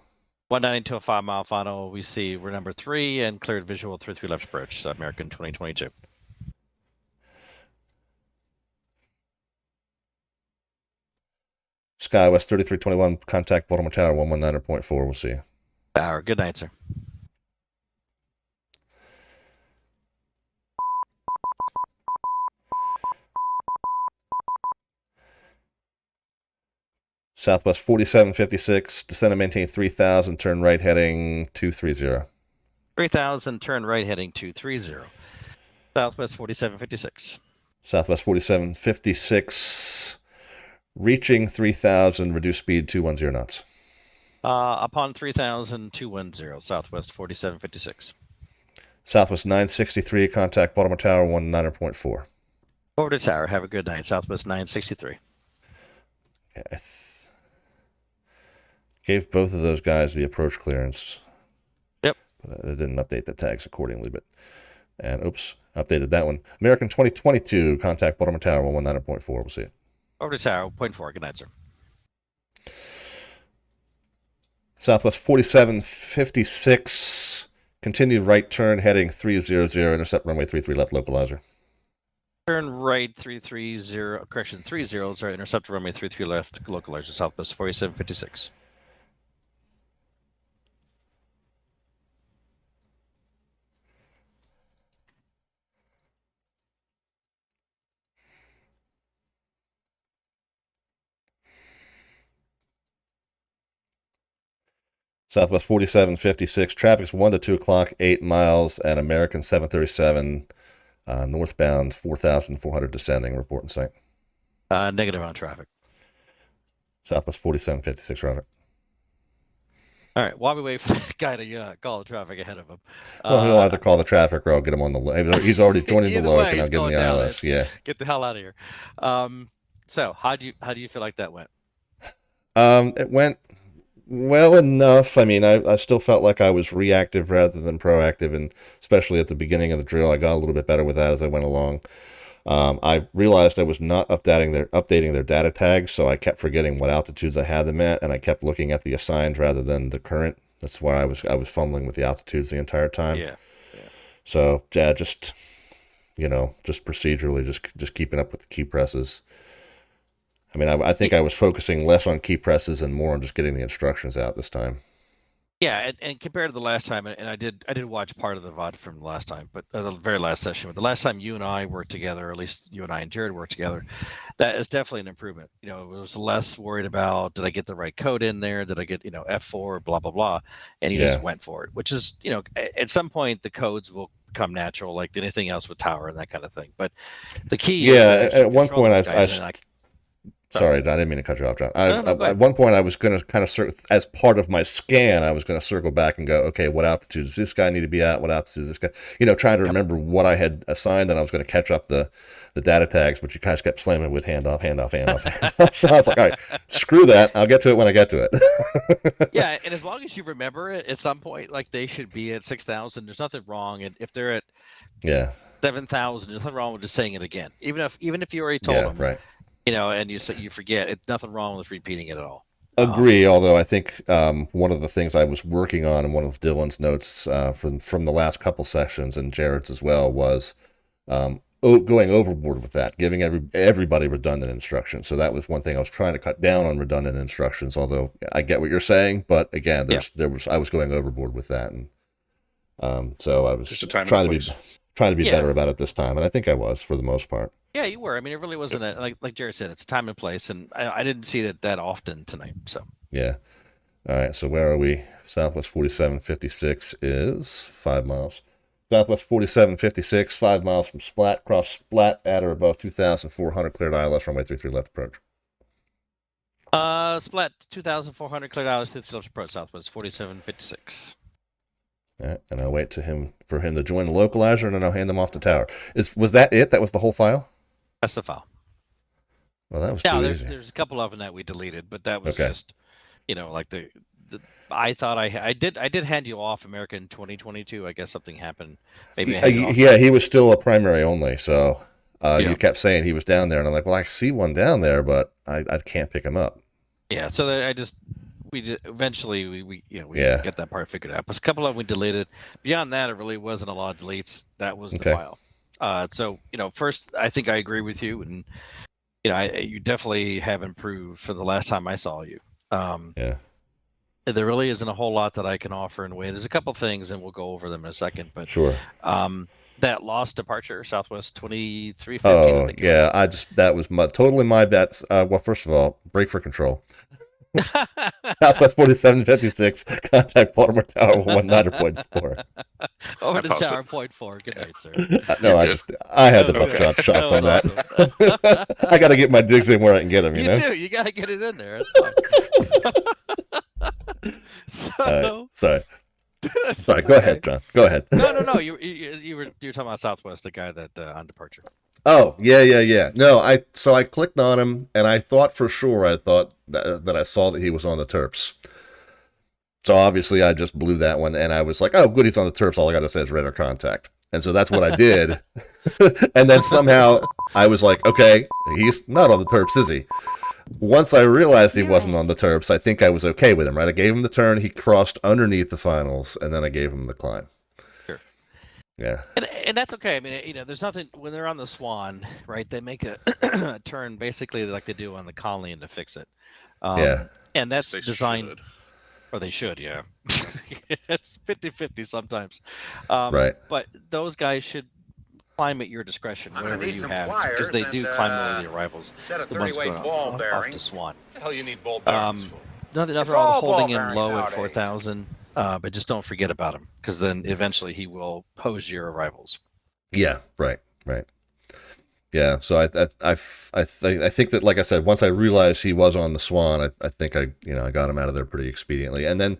[SPEAKER 3] 190 to a 5 mile final. We're number 3 and cleared visual 33 left approach. American 2022.
[SPEAKER 1] Skywest 3321, contact Baltimore Tower 119.4. We'll see you.
[SPEAKER 3] Tower. Good night, sir.
[SPEAKER 1] Southwest 4756, descend and maintain 3,000, turn right heading 230.
[SPEAKER 3] 3,000, turn right heading 230. Southwest 4756.
[SPEAKER 1] Southwest 4756, reaching 3,000, reduce speed 210 knots.
[SPEAKER 3] Upon 3,000, 210, Southwest 4756.
[SPEAKER 1] Southwest 963, contact Baltimore Tower 19.4.
[SPEAKER 3] Over to Tower. Have a good night, Southwest 963.
[SPEAKER 1] Okay. Gave both of those guys the approach clearance.
[SPEAKER 3] Yep.
[SPEAKER 1] But I didn't update the tags accordingly, and oops, updated that one. American 2022, contact Baltimore Tower 19.4. We'll see it.
[SPEAKER 3] Over to Tower, 0.4. Good night, sir.
[SPEAKER 1] Southwest 4756, continued right turn heading 300, intercept runway 33 left localizer.
[SPEAKER 3] Turn right 330, correction 30, intercept runway 33 left localizer, Southwest 4756.
[SPEAKER 1] Southwest 4756, traffic's 1 to 2 o'clock, 8 miles, and American 737, northbound 4,400 descending, report in sight.
[SPEAKER 3] Negative on traffic.
[SPEAKER 1] Southwest 4756, Robert.
[SPEAKER 3] All right, while we wait for the guy to call the traffic ahead of him.
[SPEAKER 1] Well, he'll either call the traffic or I'll get him on the low. He's already joining the low, and I'll give him the
[SPEAKER 3] down,
[SPEAKER 1] ILS. Yeah.
[SPEAKER 3] Get the hell out of here. So how do you feel like that went?
[SPEAKER 1] It went well enough. I mean, I still felt like I was reactive rather than proactive, and especially at the beginning of the drill, I got a little bit better with that as I went along. I realized I was not updating their data tags, so I kept forgetting what altitudes I had them at, and I kept looking at the assigned rather than the current. That's why I was fumbling with the altitudes the entire time.
[SPEAKER 3] Yeah.
[SPEAKER 1] So yeah, just just procedurally, just keeping up with the key presses. I mean, I think I was focusing less on key presses and more on just getting the instructions out this time.
[SPEAKER 3] Yeah, and compared to the last time, and I did watch part of the VOD from the last time, but the very last session. But the last time you and I worked together, or at least you and I and Jared worked together, that is definitely an improvement. It was less worried about, did I get the right code in there? Did I get F4, blah blah blah, and you just went for it. Which is at some point the codes will come natural, like anything else with tower and that kind of thing. But the key is
[SPEAKER 1] at one point Sorry, I
[SPEAKER 3] Sorry.
[SPEAKER 1] didn't mean to cut you off, John.
[SPEAKER 3] No, go
[SPEAKER 1] At
[SPEAKER 3] ahead.
[SPEAKER 1] one point, I was going to kind of, as part of my scan, I was going to circle back and go, okay, what altitude does this guy need to be at? What altitude does this guy? Trying to remember what I had assigned, and I was going to catch up the data tags, but you guys kept slamming with handoff. So I was like, all right, screw that. I'll get to it when I get to it.
[SPEAKER 3] Yeah, and as long as you remember it at some point, like they should be at 6,000. There's nothing wrong, and if they're at 7,000, there's nothing wrong with just saying it again, even if you already told them.
[SPEAKER 1] Right.
[SPEAKER 3] And you forget. It's nothing wrong with repeating it at all.
[SPEAKER 1] Agree. Although I think one of the things I was working on in one of Dylan's notes from the last couple sessions and Jared's as well was going overboard with that, giving everybody redundant instructions. So that was one thing I was trying to cut down on redundant instructions. Although I get what you're saying, but again, I was going overboard with that, and so I was trying to be better about it this time, and I think I was for the most part.
[SPEAKER 3] Yeah, you were. I mean, it really wasn't like Jared said. It's a time and place, and I didn't see that often tonight. So
[SPEAKER 1] yeah. All right. So where are we? Southwest 4756 is 5 miles. Southwest 4756, 5 miles from Splat. Cross Splat at or above 2,400. Cleared ILS runway 33 left approach.
[SPEAKER 3] Splat 2,400. Cleared ILS 33 left approach. Southwest 4756.
[SPEAKER 1] All right, and I'll wait for him to join the localizer, and then I'll hand him off the tower. Was that it? That was the whole file?
[SPEAKER 3] That's the file.
[SPEAKER 1] Well, that was too easy.
[SPEAKER 3] There's a couple of them that we deleted, but that was just, like the I thought I did hand you off American 2022. I guess something happened. Maybe
[SPEAKER 1] he was still a primary only, so you kept saying he was down there, and I'm like, well, I see one down there, but I can't pick him up.
[SPEAKER 3] Yeah, so eventually we get that part figured out. But a couple of them we deleted. Beyond that, it really wasn't a lot of deletes. That was the file. So first, I think I agree with you, and you definitely have improved from the last time I saw you. There really isn't a whole lot that I can offer in a way. There's a couple things, and we'll go over them in a second. But
[SPEAKER 1] sure.
[SPEAKER 3] That lost departure, Southwest 2315.
[SPEAKER 1] Oh, yeah. That was totally my bet. Well, first of all, brake for control. Southwest 4756, contact Potomac Tower 19.4.
[SPEAKER 3] Over to Tower Point 4. Good night, sir.
[SPEAKER 1] No, I had the best shots on that. Awesome. I got to get my digs in where I can get them, you know?
[SPEAKER 3] Do. You got to get it in there. That's fine.
[SPEAKER 1] Sorry. Sorry, go ahead, John. Go ahead.
[SPEAKER 3] No. You were talking about Southwest, the guy that on departure.
[SPEAKER 1] Oh, yeah. No, I clicked on him, and I thought for sure, that I saw that he was on the Terps. So obviously I just blew that one, and I was like, oh, good, he's on the Terps. All I got to say is radar contact. And so that's what I did. And then somehow I was like, okay, he's not on the Terps, is he? Once I realized he wasn't on the Terps, I think I was okay with him, right? I gave him the turn, he crossed underneath the finals, and then I gave him the climb.
[SPEAKER 3] Sure.
[SPEAKER 1] Yeah.
[SPEAKER 3] And that's okay. I mean, there's nothing, when they're on the Swan, right, they make a turn basically like they do on the Conley to fix it. And that's designed, or they should, yeah. It's 50-50 sometimes.
[SPEAKER 1] Right.
[SPEAKER 3] But those guys should climb at your discretion, whatever you have, because they do climb over the arrivals. The ones going off to Swan.
[SPEAKER 4] The hell you need ball bearings for?
[SPEAKER 3] Nothing wrong with holding him low at 4,000, but just don't forget about him, because then eventually he will pose your arrivals.
[SPEAKER 1] Yeah, right. Yeah, so I think that, like I said, once I realized he was on the Swan, I think I got him out of there pretty expediently, and then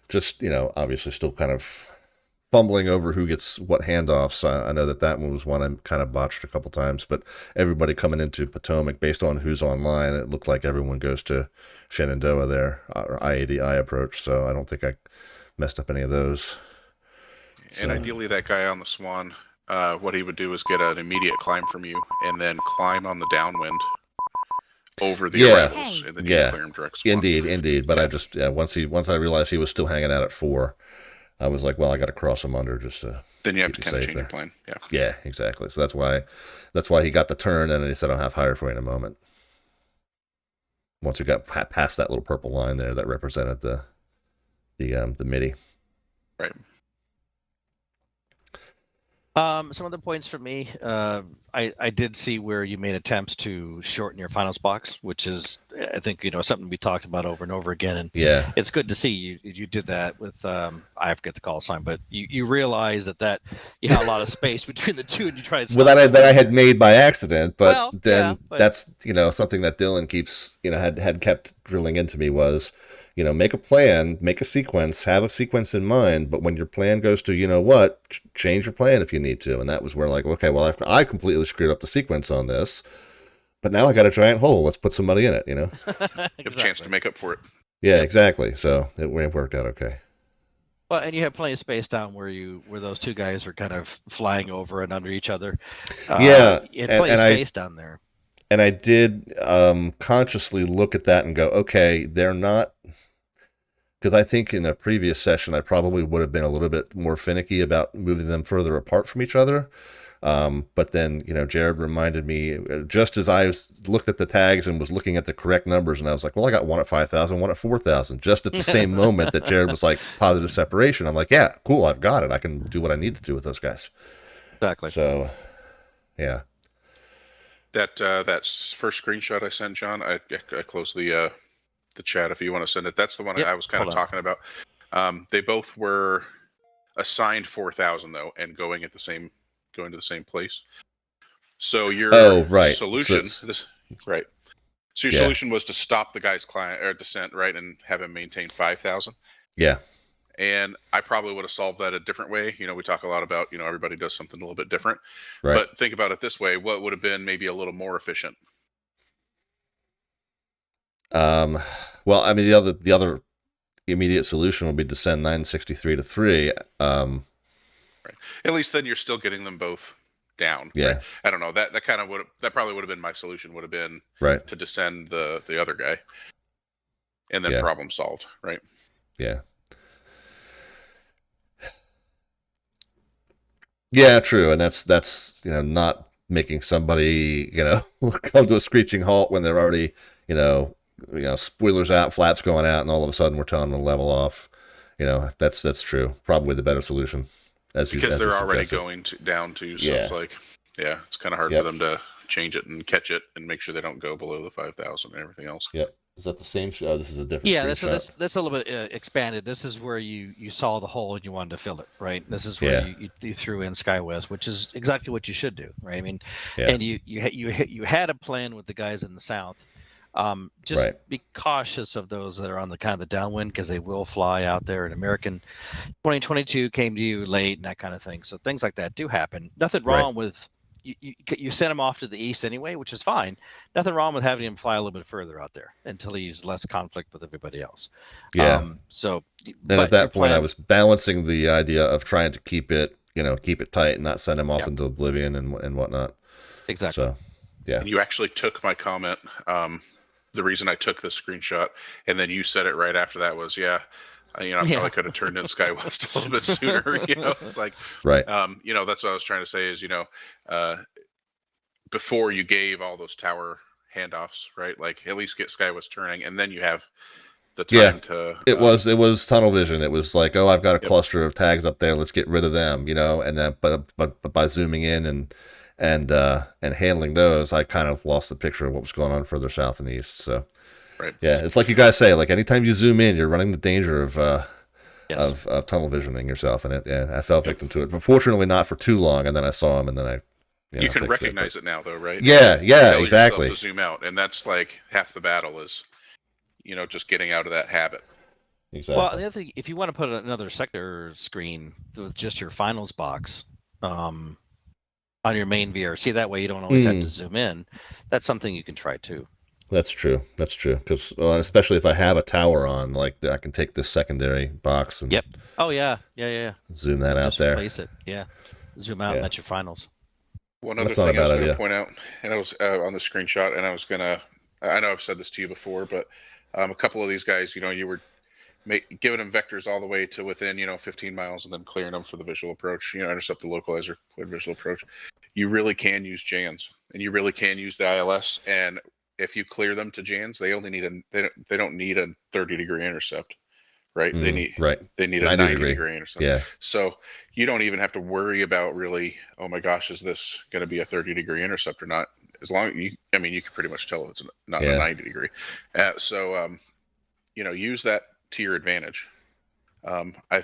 [SPEAKER 1] just obviously still kind of fumbling over who gets what handoffs. I know that one was one I kind of botched a couple times, but everybody coming into Potomac, based on who's online, it looked like everyone goes to Shenandoah there, or IADI approach. So I don't think I messed up any of those.
[SPEAKER 2] And ideally, that guy on the Swan, what he would do is get an immediate climb from you, and then climb on the downwind over the arrivals, and then you clear him direct Swan.
[SPEAKER 1] Indeed. But I just once I realized he was still hanging out at 4, I was like, well, I got to cross him under just to.
[SPEAKER 2] Then you have to kind of change your plan. Yeah.
[SPEAKER 1] Yeah, exactly. So that's why he got the turn, and then he said, I'll have higher for you in a moment. Once we got past that little purple line there that represented the MIDI.
[SPEAKER 2] Right.
[SPEAKER 3] Some other points for me. I did see where you made attempts to shorten your finals box, which is, I think, something we talked about over and over again. And it's good to see you did that with, I forget the call sign, but you realize that you had a lot of space between the two, and you tried to.
[SPEAKER 1] Well, that I had made by accident, but that's something that Dylan keeps had kept drilling into me was. Make a plan, make a sequence, have a sequence in mind, but when your plan goes to, change your plan if you need to. And that was where okay, well, I completely screwed up the sequence on this, but now I got a giant hole. Let's put some money in it,
[SPEAKER 2] You have a chance to make up for it.
[SPEAKER 1] Yeah, exactly. So it worked out okay.
[SPEAKER 3] Well, and you have plenty of space down where those two guys are kind of flying over and under each other. You had plenty of space down there.
[SPEAKER 1] And I did consciously look at that and go, okay, they're not, because I think in a previous session I probably would have been a little bit more finicky about moving them further apart from each other. But then, Jared reminded me, just as I looked at the tags and was looking at the correct numbers, and I was like, well, I got one at 5,000, one at 4,000, just at the same moment that Jared was like, positive separation. I'm like, yeah, cool, I've got it. I can do what I need to do with those guys.
[SPEAKER 3] Exactly.
[SPEAKER 1] So, yeah.
[SPEAKER 2] That first screenshot I sent, John, I closed the chat if you want to send it. That's the one I was kind of talking about. They both were assigned 4,000 though, and going to the same place. So your solution, So your solution was to stop the guy's descent, right, and have him maintain 5,000.
[SPEAKER 1] Yeah.
[SPEAKER 2] And I probably would have solved that a different way. We talk a lot about, everybody does something a little bit different.
[SPEAKER 1] Right.
[SPEAKER 2] But think about it this way. What would have been maybe a little more efficient?
[SPEAKER 1] Well, I mean, the other immediate solution would be to send 963 to 3.
[SPEAKER 2] Right. At least then you're still getting them both down.
[SPEAKER 1] Yeah.
[SPEAKER 2] Right? I don't know. That kind of that probably would have been my solution, would have been to descend the other guy. And then problem solved, right?
[SPEAKER 1] Yeah. Yeah, true, and that's not making somebody come to a screeching halt when they're already spoilers out, flaps going out, and all of a sudden we're telling them to level off. That's true. Probably the better solution,
[SPEAKER 2] because they're already going down to. So it's like, it's kind of hard for them to change it and catch it and make sure they don't go below the 5,000 and everything else.
[SPEAKER 1] Yep. Is that the same? Oh, this is a different.
[SPEAKER 3] Yeah, that's a little bit expanded. This is where you saw the hole and you wanted to fill it, right? This is where you threw in SkyWest, which is exactly what you should do, right? I mean, and you had a plan with the guys in the south. Just be cautious of those that are on the kind of the downwind, because they will fly out there. And American 2022 came to you late and that kind of thing. So things like that do happen. Nothing wrong with. You send him off to the east anyway, which is fine. Nothing wrong with having him fly a little bit further out there until he's less conflict with everybody else.
[SPEAKER 1] Yeah.
[SPEAKER 3] So
[SPEAKER 1] then at that point, I was balancing the idea of trying to keep it tight and not send him off into oblivion and whatnot.
[SPEAKER 3] Exactly.
[SPEAKER 1] So, yeah.
[SPEAKER 2] And you actually took my comment. The reason I took this screenshot, and then you said it right after that was, I probably could have turned in SkyWest a little bit sooner. It's like,
[SPEAKER 1] right.
[SPEAKER 2] That's what I was trying to say is, before you gave all those tower handoffs, right? Like at least get SkyWest turning, and then you have the time to.
[SPEAKER 1] It was tunnel vision. It was like, oh, I've got a cluster of tags up there. Let's get rid of them, and then but by zooming in and handling those, I kind of lost the picture of what was going on further south and east. So.
[SPEAKER 2] Right.
[SPEAKER 1] Yeah, it's like you guys say, like anytime you zoom in, you're running the danger of tunnel visioning yourself, and I fell victim to it. But fortunately, not for too long. And then I saw him, and then
[SPEAKER 2] you can recognize it now, though, right?
[SPEAKER 1] Yeah, exactly.
[SPEAKER 2] To zoom out, and that's like half the battle is, just getting out of that habit.
[SPEAKER 1] Exactly.
[SPEAKER 3] Well, the other thing, if you want to put another sector screen with just your finals box on your main VRC, that way you don't always have to zoom in. That's something you can try too.
[SPEAKER 1] That's true. That's true. Because especially if I have a tower on, like I can take this secondary box and
[SPEAKER 3] Yep. Oh yeah.
[SPEAKER 1] zoom that out
[SPEAKER 3] Just
[SPEAKER 1] there.
[SPEAKER 3] replace it. Yeah. Zoom out and that's your finals.
[SPEAKER 2] One other
[SPEAKER 1] That's not a
[SPEAKER 2] thing I was
[SPEAKER 1] bad
[SPEAKER 2] going to
[SPEAKER 1] idea.
[SPEAKER 2] point out, and I was on the screenshot, and I know I've said this to you before, but a couple of these guys, you were giving them vectors all the way to within, 15 miles, and then clearing them for the visual approach, intercept the localizer, clear visual approach. You really can use JANs, and you really can use the ILS, and if you clear them to JANs, they only need they don't need a 30-degree intercept, right? They need a 90-degree intercept.
[SPEAKER 1] Yeah.
[SPEAKER 2] So you don't even have to worry about really, oh my gosh, is this going to be a 30-degree intercept or not? As long you can pretty much tell it's not a 90-degree. Use that to your advantage. I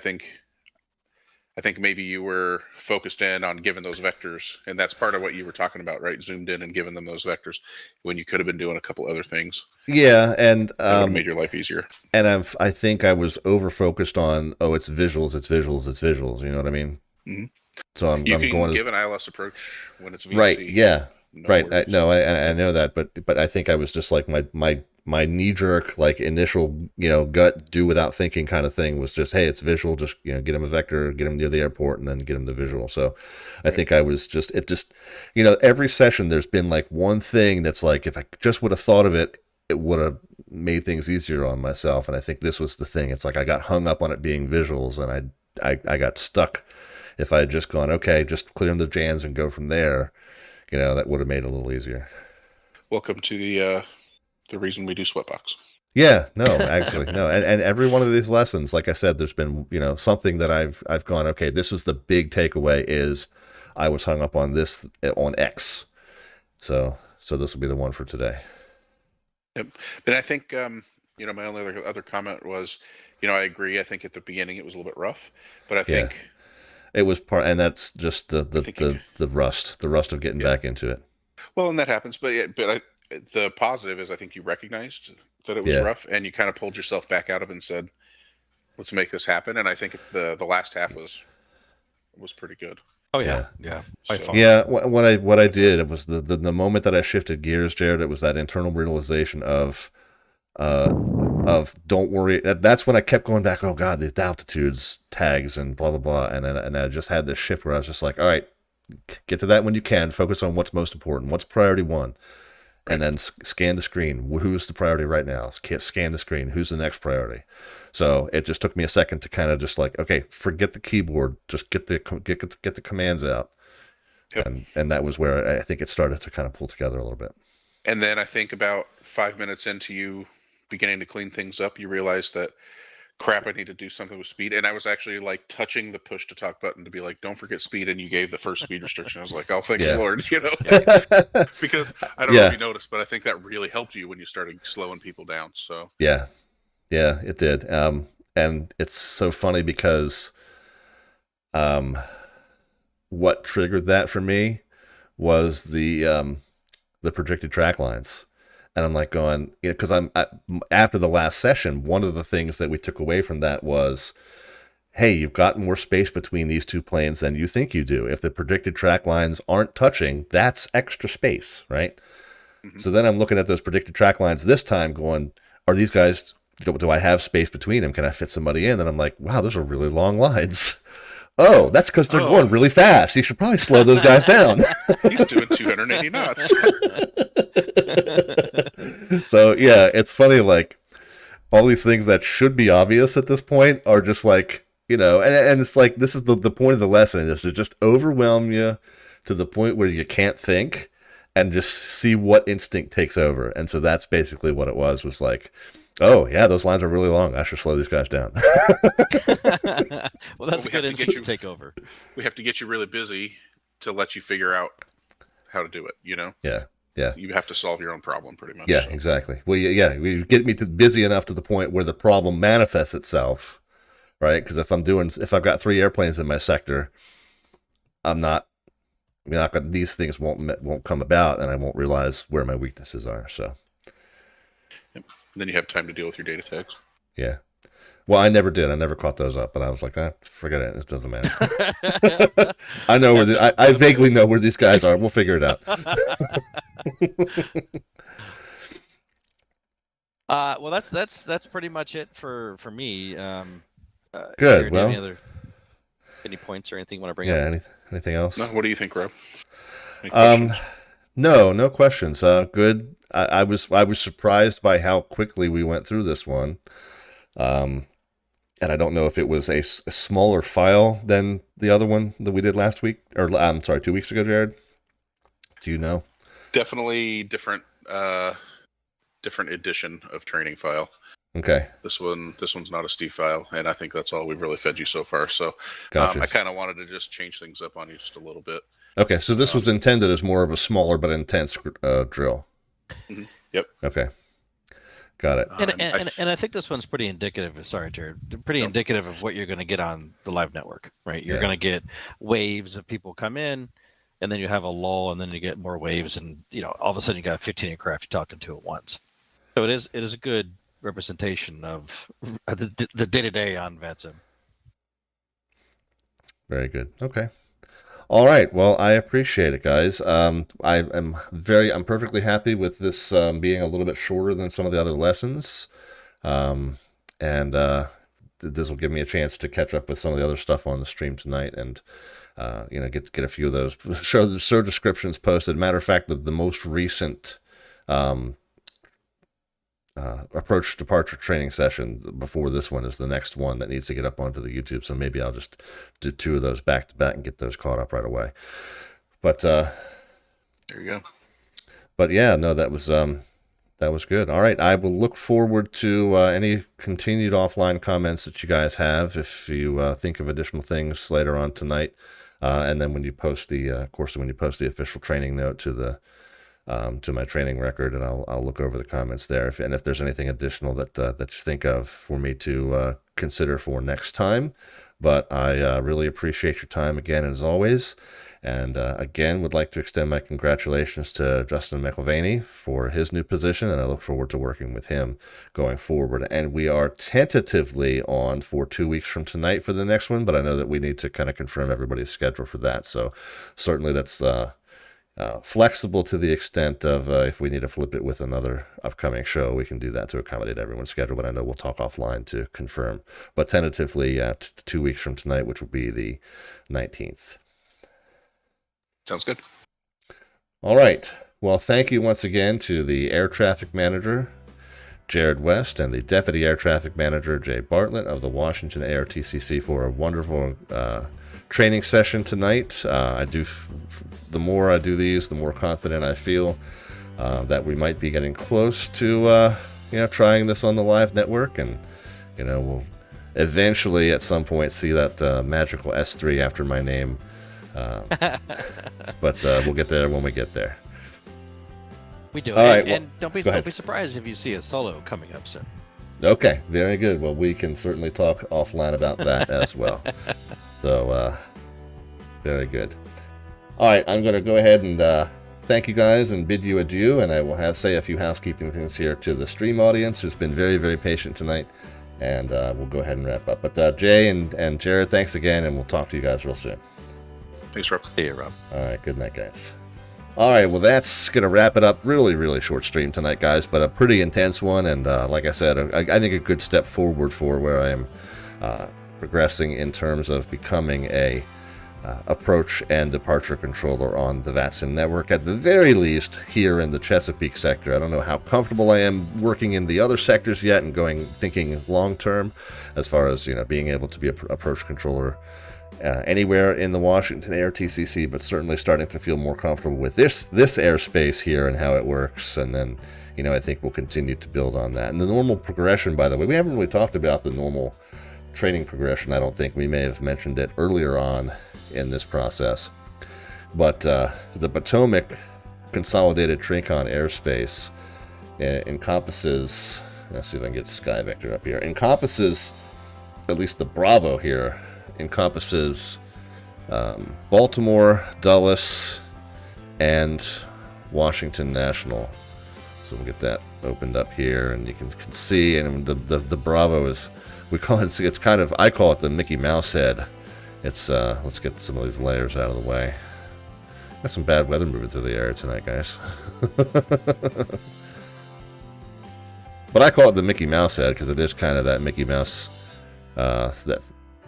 [SPEAKER 2] think maybe you were focused in on giving those vectors, and that's part of what you were talking about, right? Zoomed in and giving them those vectors when you could have been doing a couple other things.
[SPEAKER 1] Yeah, and
[SPEAKER 2] that would have made your life easier.
[SPEAKER 1] And I think I was over focused on it's visuals. You know what I mean?
[SPEAKER 2] Mm-hmm.
[SPEAKER 1] So I'm
[SPEAKER 2] can
[SPEAKER 1] going
[SPEAKER 2] give an ILS approach when it's VC.
[SPEAKER 1] Right. Yeah.
[SPEAKER 2] No
[SPEAKER 1] right.
[SPEAKER 2] worries.
[SPEAKER 1] I know that, but I think I was just like my knee jerk, like initial, gut, do without thinking kind of thing was just, hey, it's visual. Just, get him a vector, get him near the airport, and then get him the visual. So I think I was just, every session there's been like one thing that's like, if I just would have thought of it, it would have made things easier on myself. And I think this was the thing. It's like I got hung up on it being visuals, and I got stuck. If I had just gone, okay, just clear the JANs and go from there, that would have made it a little easier.
[SPEAKER 2] Welcome to the reason we do Sweatbox.
[SPEAKER 1] Yeah, no, actually, no. And every one of these lessons, like I said, there's been, something that I've gone, okay, this was the big takeaway is I was hung up on this, on X. So this will be the one for today.
[SPEAKER 2] Yep. But I think, my only other comment was, I agree. I think at the beginning it was a little bit rough, but I think
[SPEAKER 1] it was part, and that's just the rust of getting back into it.
[SPEAKER 2] Well, and that happens, the positive is I think you recognized that it was rough, and you kind of pulled yourself back out of it and said, let's make this happen. And I think the last half was pretty good.
[SPEAKER 3] Oh yeah.
[SPEAKER 1] What I did, it was the moment that I shifted gears, Jared, it was that internal realization of don't worry. That's when I kept going back, oh God, the altitudes tags and blah blah blah, and I just had this shift where I was just like, all right, get to that when you can, focus on what's most important, what's priority one. And then scan the screen. Who's the priority right now? Scan the screen. Who's the next priority? So it just took me a second to kind of just like, okay, forget the keyboard. Just get the commands out. Yep. And that was where I think it started to kind of pull together a little bit.
[SPEAKER 2] And then I think about 5 minutes into you beginning to clean things up, you realize that, crap, I need to do something with speed. And I was actually like touching the push to talk button to be like, don't forget speed. And you gave the first speed restriction. I was like, oh, thank you, Lord. Because I don't know if you noticed, but I think that really helped you when you started slowing people down. So
[SPEAKER 1] yeah, it did. And it's so funny because what triggered that for me was the projected track lines. And I'm like going, because after the last session, one of the things that we took away from that was, hey, you've got more space between these two planes than you think you do. If the predicted track lines aren't touching, that's extra space, right? Mm-hmm. So then I'm looking at those predicted track lines this time going, are these guys, do I have space between them? Can I fit somebody in? And I'm like, wow, those are really long lines. Oh, that's because they're going really fast. You should probably slow those guys down.
[SPEAKER 2] He's doing 280 knots.
[SPEAKER 1] So, yeah, it's funny, like, all these things that should be obvious at this point are just like, and it's like, this is the point of the lesson, is to just overwhelm you to the point where you can't think and just see what instinct takes over. And so that's basically what it was like, oh, yeah, those lines are really long. I should slow these guys down.
[SPEAKER 3] Well, that's a good instinct to take over.
[SPEAKER 2] We have to get you really busy to let you figure out how to do it,
[SPEAKER 1] Yeah.
[SPEAKER 2] You have to solve your own problem pretty much.
[SPEAKER 1] Yeah, exactly. Well, you get me busy enough to the point where the problem manifests itself, right? Because if I've got 3 airplanes in my sector, these things won't come about, and I won't realize where my weaknesses are. So.
[SPEAKER 2] Then you have time to deal with your data tags.
[SPEAKER 1] Yeah. Well, I never did. I never caught those up, but I was like, forget it. It doesn't matter. I know where I vaguely know where these guys are. We'll figure it out.
[SPEAKER 3] Well, that's pretty much it for me.
[SPEAKER 1] Good.
[SPEAKER 3] Jared,
[SPEAKER 1] Well,
[SPEAKER 3] any points or anything you want to bring up?
[SPEAKER 1] Yeah. Anything else?
[SPEAKER 2] No, what do you think, Rob? Any questions?
[SPEAKER 1] No questions. Good. I was surprised by how quickly we went through this one. And I don't know if it was a smaller file than the other one that we did last week, or I'm sorry, 2 weeks ago, Jared. Do you know?
[SPEAKER 2] Definitely different edition of training file.
[SPEAKER 1] Okay.
[SPEAKER 2] This one's not a Steve file, and I think that's all we've really fed you so far. So
[SPEAKER 1] Gotcha.
[SPEAKER 2] I kind of wanted to just change things up on you just a little bit.
[SPEAKER 1] Okay, so this was intended as more of a smaller but intense drill.
[SPEAKER 2] Mm-hmm. Yep.
[SPEAKER 1] Okay. Got it.
[SPEAKER 3] And I think this one's pretty indicative. Sorry, Jared. Pretty indicative of what you're going to get on the live network, right? You're going to get waves of people come in, and then you have a lull, and then you get more waves, and all of a sudden you got 15 aircraft you're talking to at once. So it is a good representation of the day-to-day on VATSIM.
[SPEAKER 1] Very good. Okay. All right. Well, I appreciate it, guys. I'm perfectly happy with this being a little bit shorter than some of the other lessons, and this will give me a chance to catch up with some of the other stuff on the stream tonight, and get a few of those show descriptions posted. Matter of fact, the most recent approach departure training session before this one is the next one that needs to get up onto the YouTube. So maybe I'll just do 2 of those back to back and get those caught up right away. But
[SPEAKER 2] there you go.
[SPEAKER 1] But yeah, no, that was good. All right, I will look forward to any continued offline comments that you guys have. If you think of additional things later on tonight, and then when you post the official training note to my training record, and I'll look over the comments there. If there's anything additional that you think of for me to consider for next time. But I really appreciate your time again, as always. And again, would like to extend my congratulations to Justin McElvaney for his new position, and I look forward to working with him going forward. And we are tentatively on for 2 weeks from tonight for the next one, but I know that we need to kind of confirm everybody's schedule for that. So certainly that's flexible to the extent of if we need to flip it with another upcoming show, we can do that to accommodate everyone's schedule. But I know we'll talk offline to confirm. But tentatively, 2 weeks from tonight, which will be the 19th.
[SPEAKER 2] Sounds good.
[SPEAKER 1] All right. Well, thank you once again to the Air Traffic Manager, Jared West, and the Deputy Air Traffic Manager, Jay Bartlett of the Washington ARTCC for a wonderful training session tonight. The more I do these, the more confident I feel that we might be getting close to trying this on the live network, and we'll eventually at some point see that magical S3 after my name. But we'll get there when we get there.
[SPEAKER 3] We do.
[SPEAKER 1] All right,
[SPEAKER 3] and don't be surprised if you see a solo coming up soon.
[SPEAKER 1] Okay, very good. Well, we can certainly talk offline about that as well. So, very good. All right, I'm going to go ahead and thank you guys and bid you adieu, and I will say a few housekeeping things here to the stream audience who's been very, very patient tonight, and we'll go ahead and wrap up. But Jay and Jared, thanks again, and we'll talk to you guys real soon.
[SPEAKER 2] Thanks, Rob.
[SPEAKER 3] See you, Rob.
[SPEAKER 1] All right, good night, guys. All right, well, that's going to wrap it up. Really, really short stream tonight, guys, but a pretty intense one, and like I said, I think a good step forward for where I am progressing in terms of becoming a approach and departure controller on the VATSIM network, at the very least here in the Chesapeake sector. I don't know how comfortable I am working in the other sectors yet and thinking long term as far as being able to be an approach controller anywhere in the Washington ARTCC, but certainly starting to feel more comfortable with this airspace here and how it works. And then I think we'll continue to build on that. And the normal progression, by the way, we haven't really talked about the normal training progression. I don't think we may have mentioned it earlier on in this process, but the Potomac Consolidated TRACON airspace encompasses, let's see if I can get Sky Vector up here, encompasses, at least the Bravo here, encompasses Baltimore, Dulles, and Washington National So we'll get that opened up here, and you can see, and the Bravo is, we call it, it's kind of, I call it the Mickey Mouse head. It's, let's get some of these layers out of the way. Got some bad weather moving through the area tonight, guys. But I call it the Mickey Mouse head because it is kind of that Mickey Mouse, that,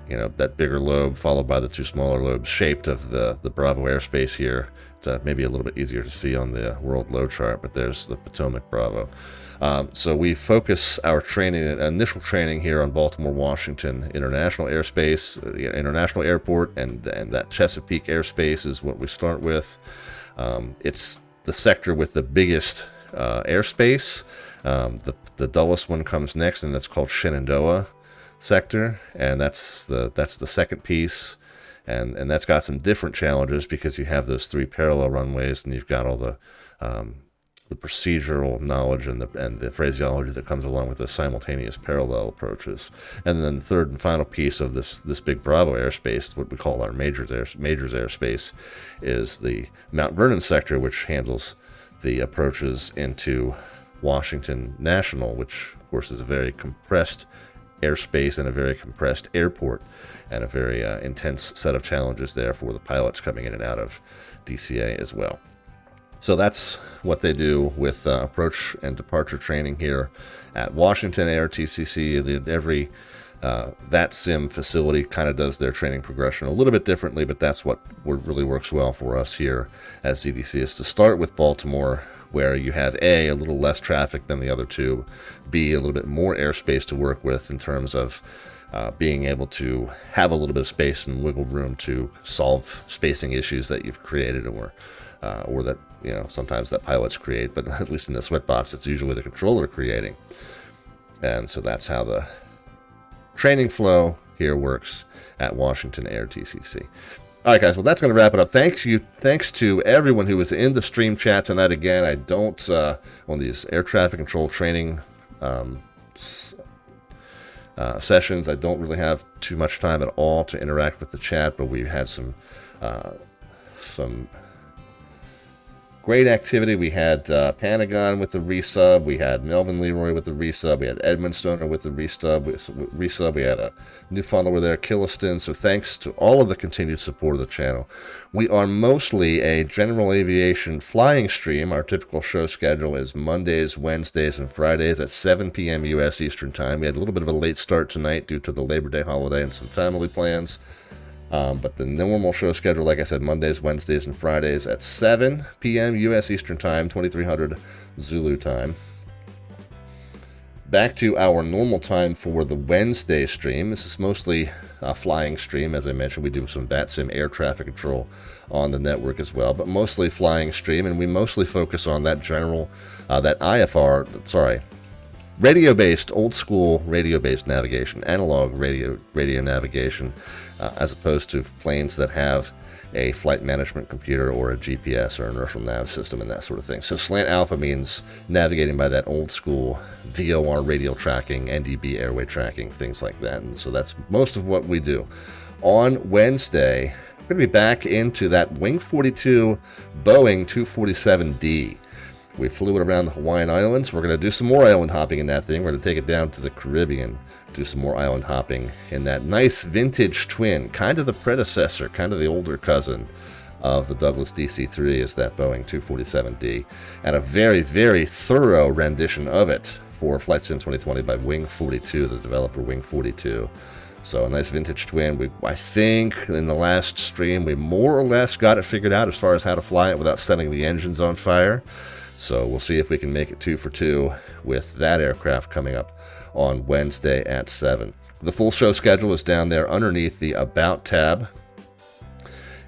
[SPEAKER 1] you know, that bigger lobe followed by the two smaller lobes shaped of the Bravo airspace here. It's maybe a little bit easier to see on the world load chart, but there's the Potomac Bravo. So we focus our training, initial training here on Baltimore, Washington International Airspace, International Airport, and that Chesapeake airspace is what we start with. It's the sector with the biggest airspace. The dullest one comes next, and that's called Shenandoah sector, and that's the second piece. And that's got some different challenges because you have those 3 parallel runways, and you've got all the procedural knowledge and the phraseology that comes along with the simultaneous parallel approaches. And then the third and final piece of this big Bravo airspace, what we call our majors airspace, is the Mount Vernon sector, which handles the approaches into Washington National, which of course is a very compressed airspace and a very compressed airport, and a very intense set of challenges there for the pilots coming in and out of DCA as well. So that's what they do with approach and departure training here at Washington ARTCC. Every VATSIM facility kind of does their training progression a little bit differently, but that's what really works well for us here at ZDC, is to start with Baltimore, where you have A, a little less traffic than the other two, B, a little bit more airspace to work with in terms of being able to have a little bit of space and wiggle room to solve spacing issues that you've created, or that, you know, sometimes that pilots create, but at least in the Sweatbox, it's usually the controller creating. And so that's how the training flow here works at Washington ARTCC. All right, guys, well, that's going to wrap it up. Thanks to everyone who was in the stream chat tonight. Again, I don't, on these air traffic control training sessions, I don't really have too much time at all to interact with the chat, but we had some great activity. We had Panagon with the resub. We had Melvin Leroy with the resub. We had Edmund Stoner with the resub. We had a new follower there, Killiston. So thanks to all of the continued support of the channel. We are mostly a general aviation flying stream. Our typical show schedule is Mondays, Wednesdays, and Fridays at 7 p.m. U.S. Eastern Time. We had a little bit of a late start tonight due to the Labor Day holiday and some family plans. But the normal show schedule, like I said, Mondays, Wednesdays, and Fridays at 7 p.m. U.S. Eastern Time, 2300 Zulu time. Back to our normal time for the Wednesday stream. This is mostly a flying stream. As I mentioned, we do some VATSIM air traffic control on the network as well, but mostly flying stream, and we mostly focus on that general, radio-based, old-school radio-based navigation, analog radio navigation, as opposed to planes that have a flight management computer or a GPS or inertial nav system and that sort of thing. So slant alpha means navigating by that old-school VOR radial tracking, NDB airway tracking, things like that. And so that's most of what we do. On Wednesday, we're going to be back into that Wing 42 Boeing 247D. We flew it around the Hawaiian Islands. We're going to do some more island hopping in that thing. We're going to take it down to the Caribbean, do some more island hopping in that nice vintage twin, kind of the predecessor, kind of the older cousin of the Douglas DC-3 is that Boeing 247D, and a very, very thorough rendition of it for Flight Sim 2020 by Wing 42, the developer Wing 42. So a nice vintage twin. I think in the last stream we more or less got it figured out as far as how to fly it without setting the engines on fire. So we'll see if we can make it 2 for 2 with that aircraft coming up on Wednesday at 7. The full show schedule is down there underneath the About tab,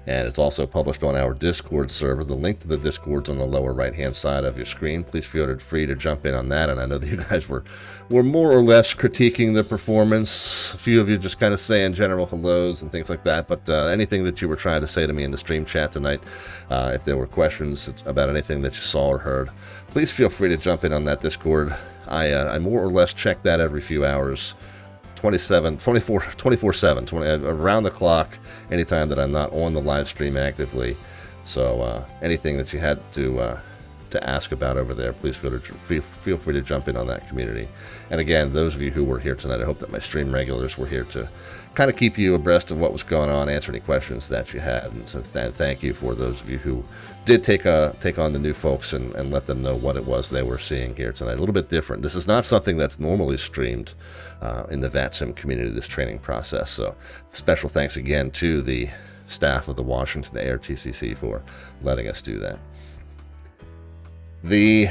[SPEAKER 1] and it's also published on our Discord server. The link to the Discord's on the lower right-hand side of your screen. Please feel free to jump in on that, and I know that you guys were more or less critiquing the performance. A few of you just kind of saying general hellos and things like that, but anything that you were trying to say to me in the stream chat tonight, if there were questions about anything that you saw or heard, please feel free to jump in on that Discord. I more or less check that every few hours, 24/7, around the clock, anytime that I'm not on the live stream actively. So anything that you had to to ask about over there, please feel free to jump in on that community. And again, those of you who were here tonight, I hope that my stream regulars were here to kind of keep you abreast of what was going on, answer any questions that you had. And so thank you for those of you who did take on the new folks and let them know what it was they were seeing here tonight. A little bit different. This is not something that's normally streamed in the VATSIM community, this training process. So special thanks again to the staff of the Washington ARTCC for letting us do that. The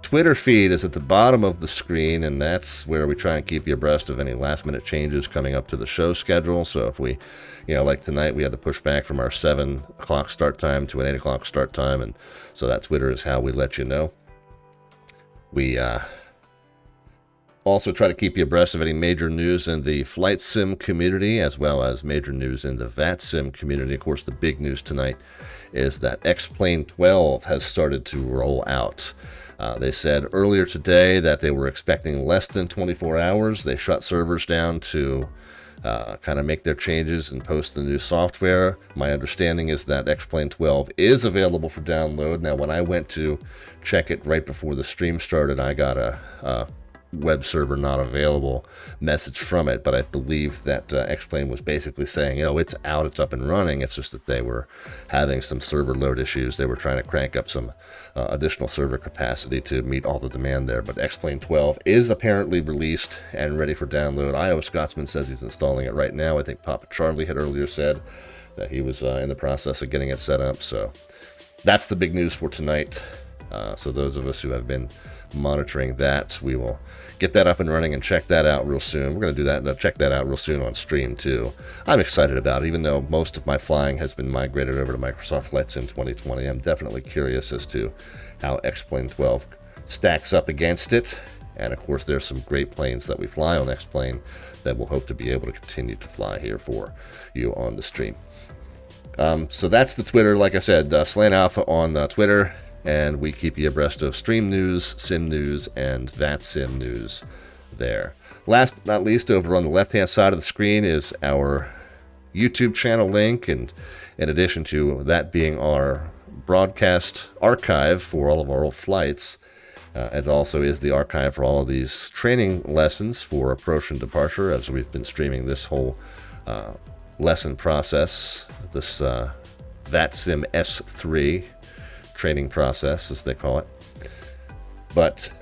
[SPEAKER 1] Twitter feed is at the bottom of the screen, and that's where we try and keep you abreast of any last minute changes coming up to the show schedule. So if we, like tonight, we had to push back from our 7 o'clock start time to an 8 o'clock start time, and so that Twitter is how we let you know. We also try to keep you abreast of any major news in the flight sim community, as well as major news in the VATSIM community. Of course, the big news tonight is that X-Plane 12 has started to roll out. They said earlier today that they were expecting less than 24 hours. They shut servers down to kind of make their changes and post the new software. My understanding is that X-Plane 12 is available for download. Now, when I went to check it right before the stream started, I got a web server not available message from it, but I believe that X-Plane was basically saying, it's out, it's up and running. It's just that they were having some server load issues. They were trying to crank up some additional server capacity to meet all the demand there. But X-Plane 12 is apparently released and ready for download. Iowa Scotsman says he's installing it right now. I think Papa Charlie had earlier said that he was in the process of getting it set up. So that's the big news for tonight. So those of us who have been monitoring that, we will get that up and running and check that out real soon. We're going to do that and check that out real soon on stream too. I'm excited about it, even though most of my flying has been migrated over to Microsoft Flight Sim 2020. I'm definitely curious as to how X-Plane 12 stacks up against it. And of course, there's some great planes that we fly on X-Plane that we'll hope to be able to continue to fly here for you on the stream. So that's the Twitter. Like I said, Slant Alpha on Twitter. And we keep you abreast of stream news, sim news, and VATSIM news there. Last but not least, over on the left-hand side of the screen is our YouTube channel link. And in addition to that being our broadcast archive for all of our old flights, it also is the archive for all of these training lessons for approach and departure, as we've been streaming this whole lesson process, this VATSIM S3 training process, as they call it. But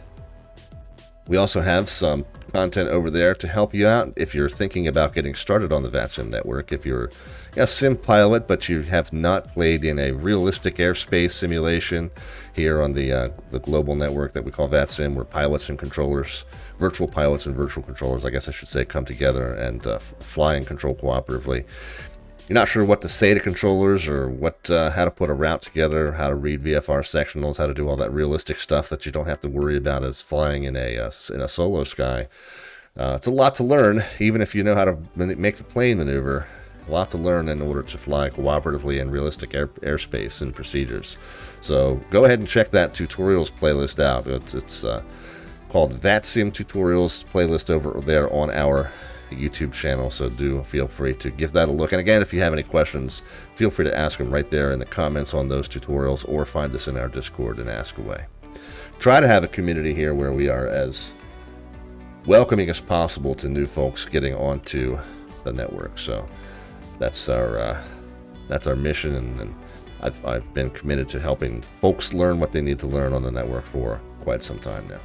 [SPEAKER 1] we also have some content over there to help you out if you're thinking about getting started on the VATSIM network. If you're a sim pilot, but you have not played in a realistic airspace simulation here on the global network that we call VATSIM, where pilots and controllers, virtual pilots and virtual controllers, I guess I should say, come together and fly and control cooperatively. You're not sure what to say to controllers or how to put a route together, how to read VFR sectionals, how to do all that realistic stuff that you don't have to worry about as flying in a solo sky. It's a lot to learn, even if you know how to make the plane maneuver. A lot to learn in order to fly cooperatively in realistic airspace and procedures. So go ahead and check that tutorials playlist out. It's called VATSIM Tutorials playlist over there on our YouTube channel, so do feel free to give that a look. And again, if you have any questions, feel free to ask them right there in the comments on those tutorials, or find us in our Discord and ask away. Try to have a community here where we are as welcoming as possible to new folks getting onto the network. So that's our mission, and I've been committed to helping folks learn what they need to learn on the network for quite some time now.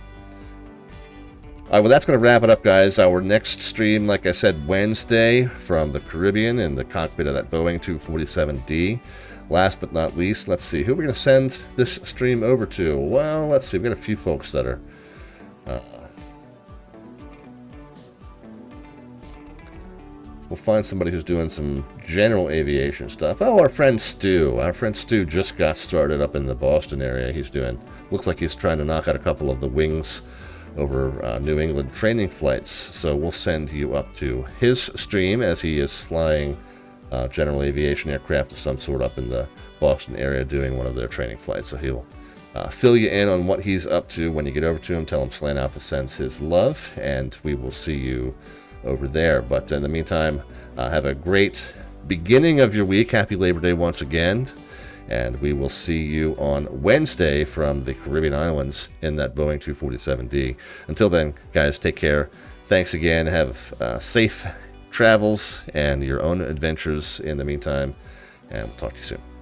[SPEAKER 1] All right, well, that's going to wrap it up, guys. Our next stream, like I said, Wednesday from the Caribbean in the cockpit of that Boeing 247D. Last but not least, let's see, who are we going to send this stream over to? Well, let's see. We've got a few folks that are... we'll find somebody who's doing some general aviation stuff. Oh, our friend Stu. Our friend Stu just got started up in the Boston area. He's doing... looks like he's trying to knock out a couple of the wings over New England training flights. So we'll send you up to his stream as he is flying general aviation aircraft of some sort up in the Boston area doing one of their training flights. So he'll fill you in on what he's up to. When you get over to him, tell him Slant Alpha sends his love, and we will see you over there. But in the meantime, have a great beginning of your week. Happy Labor Day once again. And we will see you on Wednesday from the Caribbean Islands in that Boeing 247D. Until then, guys, take care. Thanks again. Have safe travels and your own adventures in the meantime. And we'll talk to you soon.